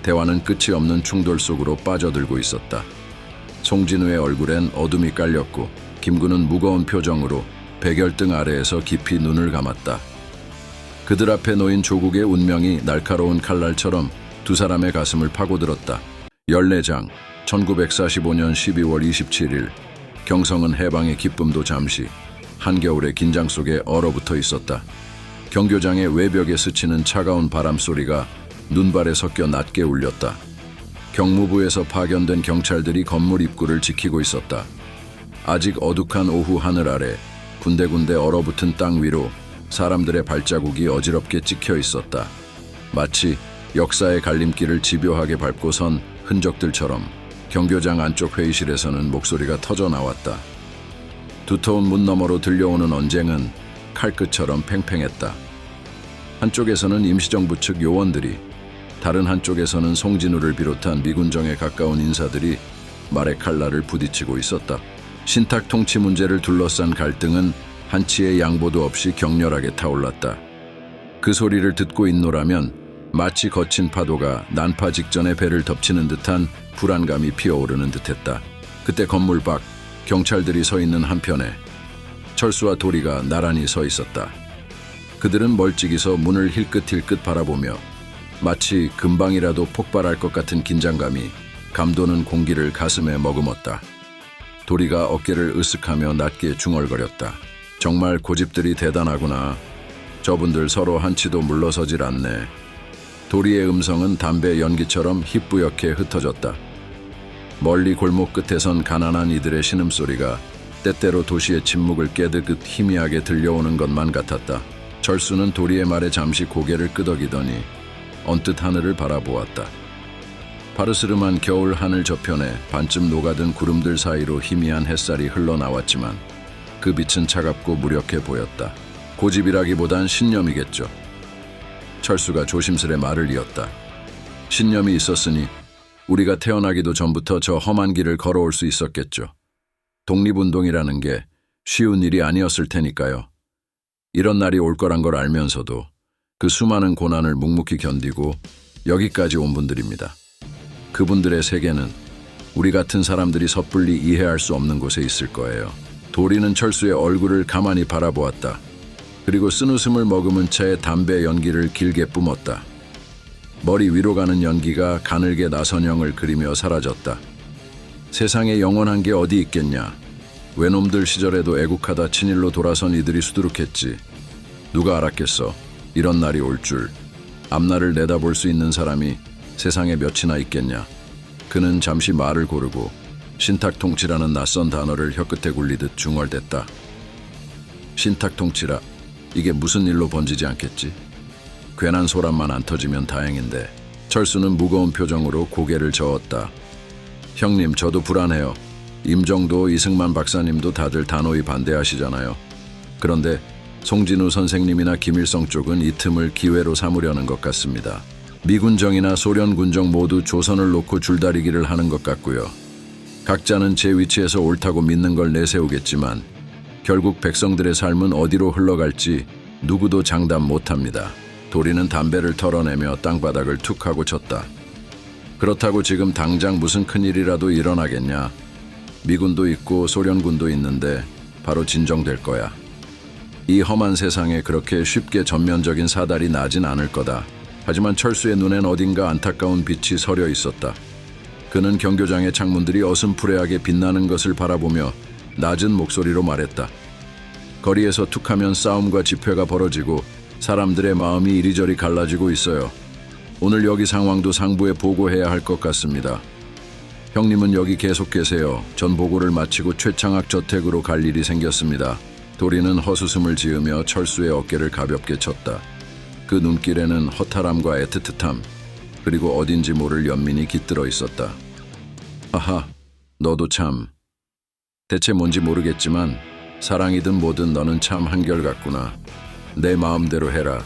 [SPEAKER 1] 대화는 끝이 없는 충돌 속으로 빠져들고 있었다. 송진우의 얼굴엔 어둠이 깔렸고 김군은 무거운 표정으로 백열등 아래에서 깊이 눈을 감았다. 그들 앞에 놓인 조국의 운명이 날카로운 칼날처럼 두 사람의 가슴을 파고들었다. 14장 1945년 12월 27일 경성은 해방의 기쁨도 잠시 한겨울의 긴장 속에 얼어붙어 있었다. 경교장의 외벽에 스치는 차가운 바람 소리가 눈발에 섞여 낮게 울렸다. 경무부에서 파견된 경찰들이 건물 입구를 지키고 있었다. 아직 어둑한 오후 하늘 아래 군데군데 얼어붙은 땅 위로 사람들의 발자국이 어지럽게 찍혀 있었다. 마치 역사의 갈림길을 집요하게 밟고 선 흔적들처럼 경교장 안쪽 회의실에서는 목소리가 터져 나왔다. 두터운 문 너머로 들려오는 언쟁은 칼끝처럼 팽팽했다. 한쪽에서는 임시정부 측 요원들이, 다른 한쪽에서는 송진우를 비롯한 미군정에 가까운 인사들이 말의 칼날을 부딪히고 있었다. 신탁 통치 문제를 둘러싼 갈등은 한치의 양보도 없이 격렬하게 타올랐다. 그 소리를 듣고 있노라면 마치 거친 파도가 난파 직전에 배를 덮치는 듯한 불안감이 피어오르는 듯했다. 그때 건물 밖 경찰들이 서 있는 한편에 철수와 도리가 나란히 서 있었다. 그들은 멀찍이서 문을 힐끗힐끗 바라보며 마치 금방이라도 폭발할 것 같은 긴장감이 감도는 공기를 가슴에 머금었다. 도리가 어깨를 으쓱하며 낮게 중얼거렸다. 정말 고집들이 대단하구나. 저분들 서로 한치도 물러서질 않네. 도리의 음성은 담배 연기처럼 희뿌옇게 흩어졌다. 멀리 골목 끝에선 가난한 이들의 신음소리가 때때로 도시의 침묵을 깨듯 희미하게 들려오는 것만 같았다. 철수는 도리의 말에 잠시 고개를 끄덕이더니 언뜻 하늘을 바라보았다. 파르스름한 겨울 하늘 저편에 반쯤 녹아든 구름들 사이로 희미한 햇살이 흘러나왔지만 그 빛은 차갑고 무력해 보였다. 고집이라기보단 신념이겠죠. 철수가 조심스레 말을 이었다. 신념이 있었으니 우리가 태어나기도 전부터 저 험한 길을 걸어올 수 있었겠죠. 독립운동이라는 게 쉬운 일이 아니었을 테니까요. 이런 날이 올 거란 걸 알면서도 그 수많은 고난을 묵묵히 견디고 여기까지 온 분들입니다. 그분들의 세계는 우리 같은 사람들이 섣불리 이해할 수 없는 곳에 있을 거예요. 도리는 철수의 얼굴을 가만히 바라보았다. 그리고 쓴웃음을 머금은 채 담배 연기를 길게 뿜었다. 머리 위로 가는 연기가 가늘게 나선형을 그리며 사라졌다. 세상에 영원한 게 어디 있겠냐. 외놈들 시절에도 애국하다 친일로 돌아선 이들이 수두룩했지. 누가 알았겠어. 이런 날이 올 줄. 앞날을 내다볼 수 있는 사람이 세상에 몇이나 있겠냐. 그는 잠시 말을 고르고 신탁통치라는 낯선 단어를 혀끝에 굴리듯 중얼댔다. 신탁통치라. 이게 무슨 일로 번지지 않겠지? 괜한 소란만 안 터지면 다행인데. 철수는 무거운 표정으로 고개를 저었다. 형님, 저도 불안해요. 임정도, 이승만 박사님도 다들 단호히 반대하시잖아요. 그런데 송진우 선생님이나 김일성 쪽은 이 틈을 기회로 삼으려는 것 같습니다. 미군정이나 소련 군정 모두 조선을 놓고 줄다리기를 하는 것 같고요. 각자는 제 위치에서 옳다고 믿는 걸 내세우겠지만 결국 백성들의 삶은 어디로 흘러갈지 누구도 장담 못합니다. 도리는 담배를 털어내며 땅바닥을 툭 하고 쳤다. 그렇다고 지금 당장 무슨 큰일이라도 일어나겠냐? 미군도 있고 소련군도 있는데 바로 진정될 거야. 이 험한 세상에 그렇게 쉽게 전면적인 사달이 나진 않을 거다. 하지만 철수의 눈엔 어딘가 안타까운 빛이 서려 있었다. 그는 경교장의 창문들이 어슴푸레하게 빛나는 것을 바라보며 낮은 목소리로 말했다. 거리에서 툭하면 싸움과 집회가 벌어지고 사람들의 마음이 이리저리 갈라지고 있어요. 오늘 여기 상황도 상부에 보고해야 할 것 같습니다. 형님은 여기 계속 계세요. 전 보고를 마치고 최창학 저택으로 갈 일이 생겼습니다. 도리는 헛웃음을 지으며 철수의 어깨를 가볍게 쳤다. 그 눈길에는 허탈함과 애틋함, 그리고 어딘지 모를 연민이 깃들어 있었다. 하하, 너도 참. 대체 뭔지 모르겠지만 사랑이든 뭐든 너는 참 한결같구나. 내 마음대로 해라.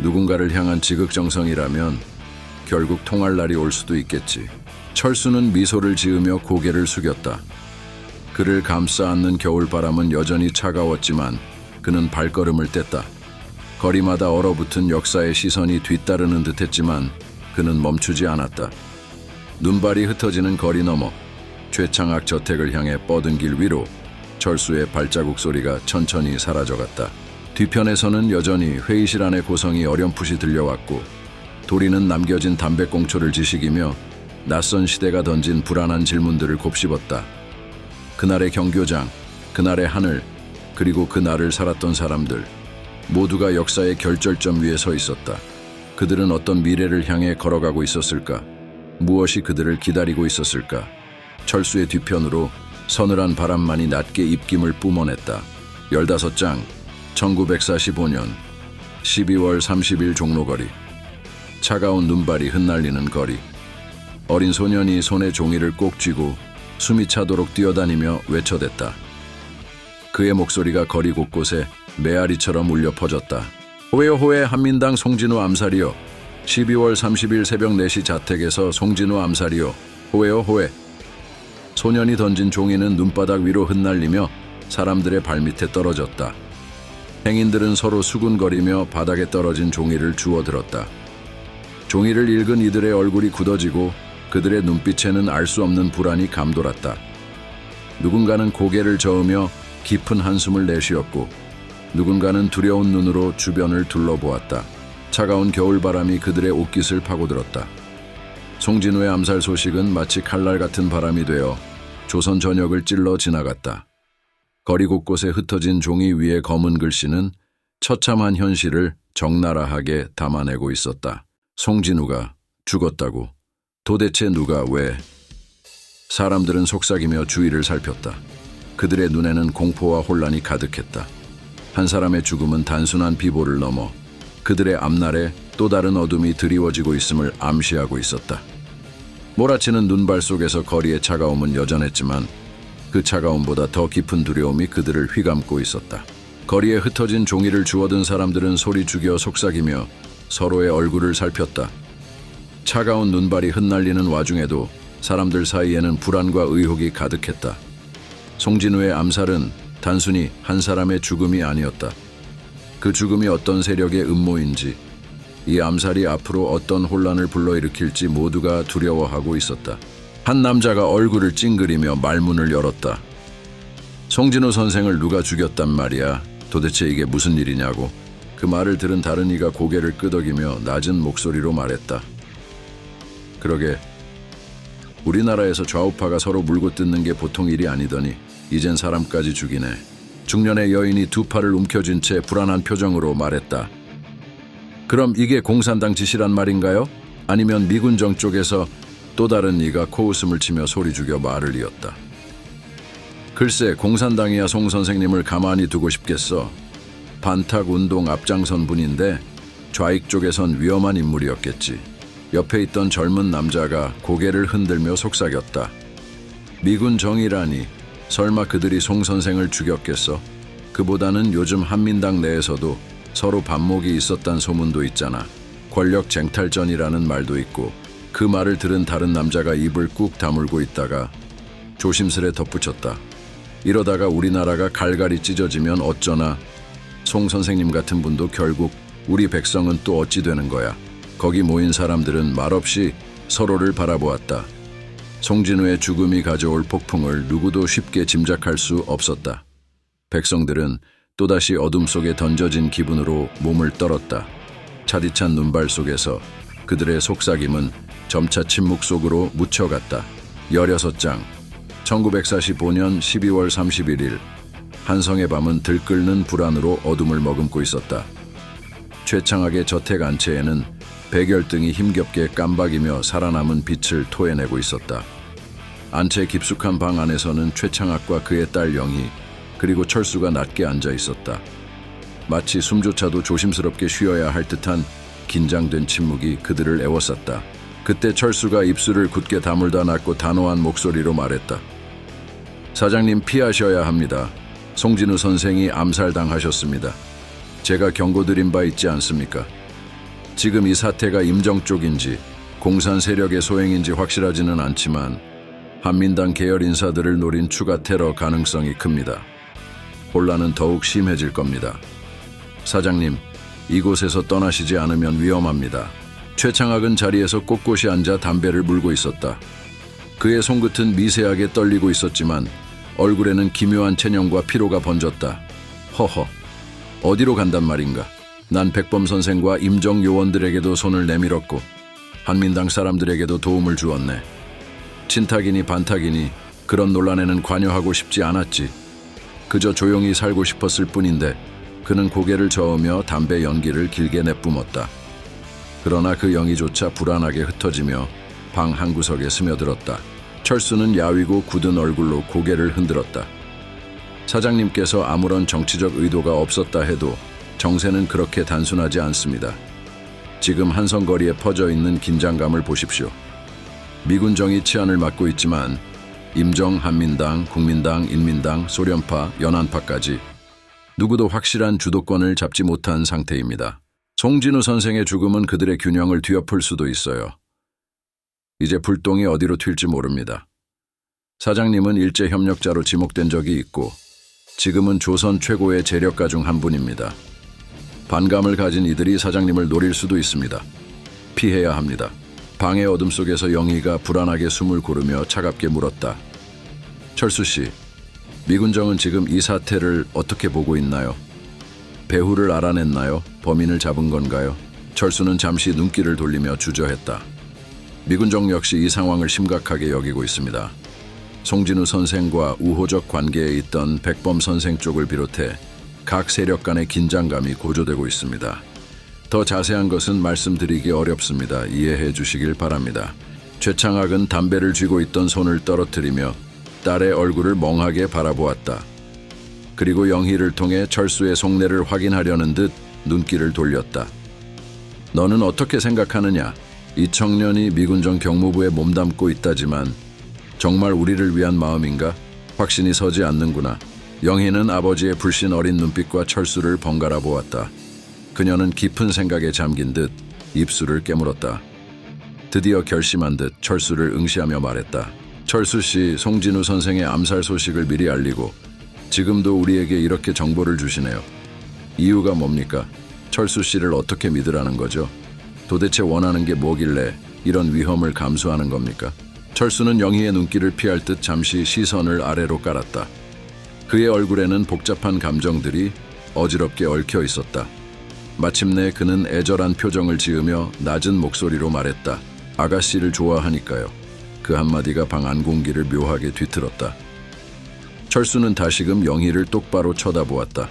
[SPEAKER 1] 누군가를 향한 지극정성이라면 결국 통할 날이 올 수도 있겠지. 철수는 미소를 지으며 고개를 숙였다. 그를 감싸 안는 겨울바람은 여전히 차가웠지만 그는 발걸음을 뗐다. 거리마다 얼어붙은 역사의 시선이 뒤따르는 듯했지만 그는 멈추지 않았다. 눈발이 흩어지는 거리 너머 최창학 저택을 향해 뻗은 길 위로 철수의 발자국 소리가 천천히 사라져갔다. 뒤편에서는 여전히 회의실 안의 고성이 어렴풋이 들려왔고 도리는 남겨진 담배꽁초를 지식이며 낯선 시대가 던진 불안한 질문들을 곱씹었다. 그날의 경교장, 그날의 하늘, 그리고 그날을 살았던 사람들 모두가 역사의 결절점 위에 서 있었다. 그들은 어떤 미래를 향해 걸어가고 있었을까? 무엇이 그들을 기다리고 있었을까? 철수의 뒤편으로 서늘한 바람만이 낮게 입김을 뿜어냈다. 15장 1945년 12월 30일 종로거리. 차가운 눈발이 흩날리는 거리. 어린 소년이 손에 종이를 꼭 쥐고 숨이 차도록 뛰어다니며 외쳐댔다. 그의 목소리가 거리 곳곳에 메아리처럼 울려 퍼졌다. 호웨요 호웨 한민당 송진우 암살이요. 12월 30일 새벽 4시 자택에서 송진우 암살이요. 호웨요 호웨. 소년이 던진 종이는 눈바닥 위로 흩날리며 사람들의 발밑에 떨어졌다. 행인들은 서로 수군거리며 바닥에 떨어진 종이를 주워들었다. 종이를 읽은 이들의 얼굴이 굳어지고 그들의 눈빛에는 알 수 없는 불안이 감돌았다. 누군가는 고개를 저으며 깊은 한숨을 내쉬었고 누군가는 두려운 눈으로 주변을 둘러보았다. 차가운 겨울바람이 그들의 옷깃을 파고들었다. 송진우의 암살 소식은 마치 칼날 같은 바람이 되어 조선 전역을 찔러 지나갔다. 거리 곳곳에 흩어진 종이 위의 검은 글씨는 처참한 현실을 적나라하게 담아내고 있었다. 송진우가 죽었다고. 도대체 누가 왜? 사람들은 속삭이며 주위를 살폈다. 그들의 눈에는 공포와 혼란이 가득했다. 한 사람의 죽음은 단순한 비보를 넘어 그들의 앞날에 또 다른 어둠이 드리워지고 있음을 암시하고 있었다. 몰아치는 눈발 속에서 거리의 차가움은 여전했지만 그 차가움보다 더 깊은 두려움이 그들을 휘감고 있었다. 거리에 흩어진 종이를 주워든 사람들은 소리 죽여 속삭이며 서로의 얼굴을 살폈다. 차가운 눈발이 흩날리는 와중에도 사람들 사이에는 불안과 의혹이 가득했다. 송진우의 암살은 단순히 한 사람의 죽음이 아니었다. 그 죽음이 어떤 세력의 음모인지, 이 암살이 앞으로 어떤 혼란을 불러일으킬지 모두가 두려워하고 있었다. 한 남자가 얼굴을 찡그리며 말문을 열었다. 송진우 선생을 누가 죽였단 말이야? 도대체 이게 무슨 일이냐고. 그 말을 들은 다른 이가 고개를 끄덕이며 낮은 목소리로 말했다. 그러게, 우리나라에서 좌우파가 서로 물고 뜯는 게 보통 일이 아니더니 이젠 사람까지 죽이네. 중년의 여인이 두 팔을 움켜쥔 채 불안한 표정으로 말했다. 그럼 이게 공산당 짓이란 말인가요? 아니면 미군정 쪽에서? 또 다른 이가 코웃음을 치며 소리 죽여 말을 이었다. 글쎄, 공산당이야 송 선생님을 가만히 두고 싶겠어. 반탁운동 앞장선 분인데 좌익 쪽에선 위험한 인물이었겠지. 옆에 있던 젊은 남자가 고개를 흔들며 속삭였다. 미군 정이라니, 설마 그들이 송 선생을 죽였겠어? 그보다는 요즘 한민당 내에서도 서로 반목이 있었단 소문도 있잖아. 권력 쟁탈전이라는 말도 있고 그 말을 들은 다른 남자가 입을 꾹 다물고 있다가 조심스레 덧붙였다. 이러다가 우리나라가 갈갈이 찢어지면 어쩌나. 송 선생님 같은 분도 결국 우리 백성은 또 어찌 되는 거야. 거기 모인 사람들은 말없이 서로를 바라보았다. 송진우의 죽음이 가져올 폭풍을 누구도 쉽게 짐작할 수 없었다. 백성들은 또다시 어둠 속에 던져진 기분으로 몸을 떨었다. 차디찬 눈발 속에서 그들의 속삭임은 점차 침묵 속으로 묻혀갔다. 16장 1945년 12월 31일 한성의 밤은 들끓는 불안으로 어둠을 머금고 있었다. 최창학의 저택 안채에는 백열등이 힘겹게 깜박이며 살아남은 빛을 토해내고 있었다. 안채 깊숙한 방 안에서는 최창학과 그의 딸 영희 그리고 철수가 낮게 앉아 있었다. 마치 숨조차도 조심스럽게 쉬어야 할 듯한 긴장된 침묵이 그들을 애워쌌다. 그때 철수가 입술을 굳게 다물다 낮고 단호한 목소리로 말했다. 사장님, 피하셔야 합니다. 송진우 선생이 암살당하셨습니다. 제가 경고드린 바 있지 않습니까? 지금 이 사태가 임정 쪽인지 공산 세력의 소행인지 확실하지는 않지만 한민당 계열 인사들을 노린 추가 테러 가능성이 큽니다. 혼란은 더욱 심해질 겁니다. 사장님, 이곳에서 떠나시지 않으면 위험합니다. 최창학은 자리에서 꼿꼿이 앉아 담배를 물고 있었다. 그의 손끝은 미세하게 떨리고 있었지만 얼굴에는 기묘한 체념과 피로가 번졌다. 허허, 어디로 간단 말인가? 난 백범 선생과 임정 요원들에게도 손을 내밀었고 한민당 사람들에게도 도움을 주었네. 친탁이니 반탁이니 그런 논란에는 관여하고 싶지 않았지. 그저 조용히 살고 싶었을 뿐인데. 그는 고개를 저으며 담배 연기를 길게 내뿜었다. 그러나 그 영이조차 불안하게 흩어지며 방 한구석에 스며들었다. 철수는 야위고 굳은 얼굴로 고개를 흔들었다. 사장님께서 아무런 정치적 의도가 없었다 해도 정세는 그렇게 단순하지 않습니다. 지금 한성거리에 퍼져 있는 긴장감을 보십시오. 미군정이 치안을 맡고 있지만 임정, 한민당, 국민당, 인민당, 소련파, 연안파까지 누구도 확실한 주도권을 잡지 못한 상태입니다. 송진우 선생의 죽음은 그들의 균형을 뒤엎을 수도 있어요. 이제 불똥이 어디로 튈지 모릅니다. 사장님은 일제 협력자로 지목된 적이 있고 지금은 조선 최고의 재력가 중 한 분입니다. 반감을 가진 이들이 사장님을 노릴 수도 있습니다. 피해야 합니다. 방의 어둠 속에서 영희가 불안하게 숨을 고르며 차갑게 물었다. 철수 씨, 미군정은 지금 이 사태를 어떻게 보고 있나요? 배후를 알아냈나요? 범인을 잡은 건가요? 철수는 잠시 눈길을 돌리며 주저했다. 미군정 역시 이 상황을 심각하게 여기고 있습니다. 송진우 선생과 우호적 관계에 있던 백범 선생 쪽을 비롯해 각 세력 간의 긴장감이 고조되고 있습니다. 더 자세한 것은 말씀드리기 어렵습니다. 이해해 주시길 바랍니다. 최창학은 담배를 쥐고 있던 손을 떨어뜨리며 딸의 얼굴을 멍하게 바라보았다. 그리고 영희를 통해 철수의 속내를 확인하려는 듯 눈길을 돌렸다. 너는 어떻게 생각하느냐? 이 청년이 미군정 경무부에 몸담고 있다지만 정말 우리를 위한 마음인가? 확신이 서지 않는구나. 영희는 아버지의 불신 어린 눈빛과 철수를 번갈아 보았다. 그녀는 깊은 생각에 잠긴 듯 입술을 깨물었다. 드디어 결심한 듯 철수를 응시하며 말했다. 철수 씨, 송진우 선생의 암살 소식을 미리 알리고 지금도 우리에게 이렇게 정보를 주시네요. 이유가 뭡니까? 철수 씨를 어떻게 믿으라는 거죠? 도대체 원하는 게 뭐길래 이런 위험을 감수하는 겁니까? 철수는 영희의 눈길을 피할 듯 잠시 시선을 아래로 깔았다. 그의 얼굴에는 복잡한 감정들이 어지럽게 얽혀 있었다. 마침내 그는 애절한 표정을 지으며 낮은 목소리로 말했다. 아가씨를 좋아하니까요. 그 한마디가 방 안 공기를 묘하게 뒤틀었다. 철수는 다시금 영희를 똑바로 쳐다보았다.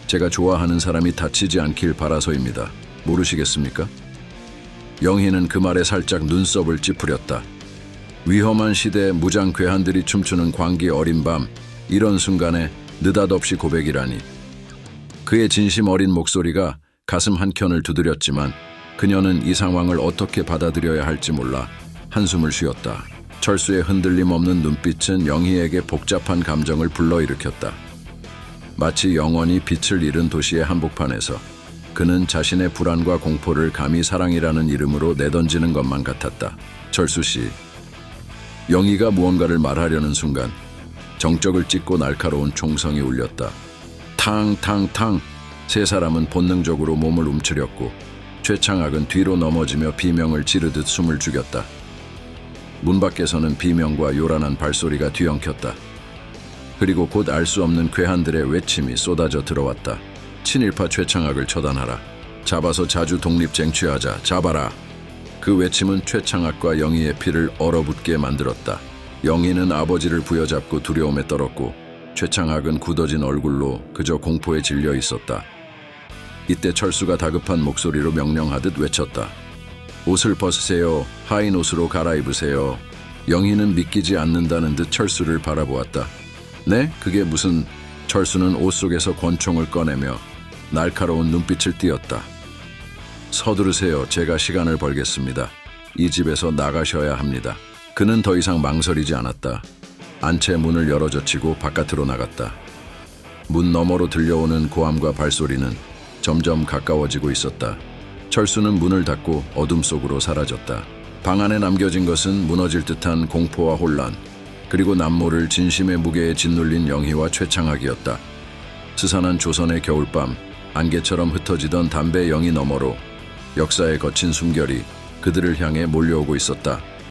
[SPEAKER 1] 제가 좋아하는 사람이 다치지 않길 바라서입니다. 모르시겠습니까? 영희는 그 말에 살짝 눈썹을 찌푸렸다. 위험한 시대에 무장 괴한들이 춤추는 광기 어린 밤, 이런 순간에 느닷없이 고백이라니. 그의 진심 어린 목소리가 가슴 한켠을 두드렸지만 그녀는 이 상황을 어떻게 받아들여야 할지 몰라 한숨을 쉬었다. 철수의 흔들림 없는 눈빛은 영희에게 복잡한 감정을 불러일으켰다. 마치 영원히 빛을 잃은 도시의 한복판에서 그는 자신의 불안과 공포를 감히 사랑이라는 이름으로 내던지는 것만 같았다. 철수 씨. 영희가 무언가를 말하려는 순간 정적을 찍고 날카로운 총성이 울렸다. 탕탕탕. 세 사람은 본능적으로 몸을 움츠렸고 최창학은 뒤로 넘어지며 비명을 지르듯 숨을 죽였다. 문 밖에서는 비명과 요란한 발소리가 뒤엉켰다. 그리고 곧 알 수 없는 괴한들의 외침이 쏟아져 들어왔다. 친일파 최창학을 처단하라. 잡아서 자주 독립 쟁취하자. 잡아라. 그 외침은 최창학과 영희의 피를 얼어붙게 만들었다. 영희는 아버지를 부여잡고 두려움에 떨었고 최창학은 굳어진 얼굴로 그저 공포에 질려 있었다. 이때 철수가 다급한 목소리로 명령하듯 외쳤다. 옷을 벗으세요. 하인 옷으로 갈아입으세요. 영희는 믿기지 않는다는 듯 철수를 바라보았다. 네? 그게 무슨... 철수는 옷 속에서 권총을 꺼내며 날카로운 눈빛을 띄었다. 서두르세요. 제가 시간을 벌겠습니다. 이 집에서 나가셔야 합니다. 그는 더 이상 망설이지 않았다. 안채 문을 열어젖히고 바깥으로 나갔다. 문 너머로 들려오는 고함과 발소리는 점점 가까워지고 있었다. 철수는 문을 닫고 어둠 속으로 사라졌다. 방 안에 남겨진 것은 무너질 듯한 공포와 혼란, 그리고 남모를 진심의 무게에 짓눌린 영희와 최창학이었다. 스산한 조선의 겨울밤, 안개처럼 흩어지던 담배 영희 너머로 역사의 거친 숨결이 그들을 향해 몰려오고 있었다.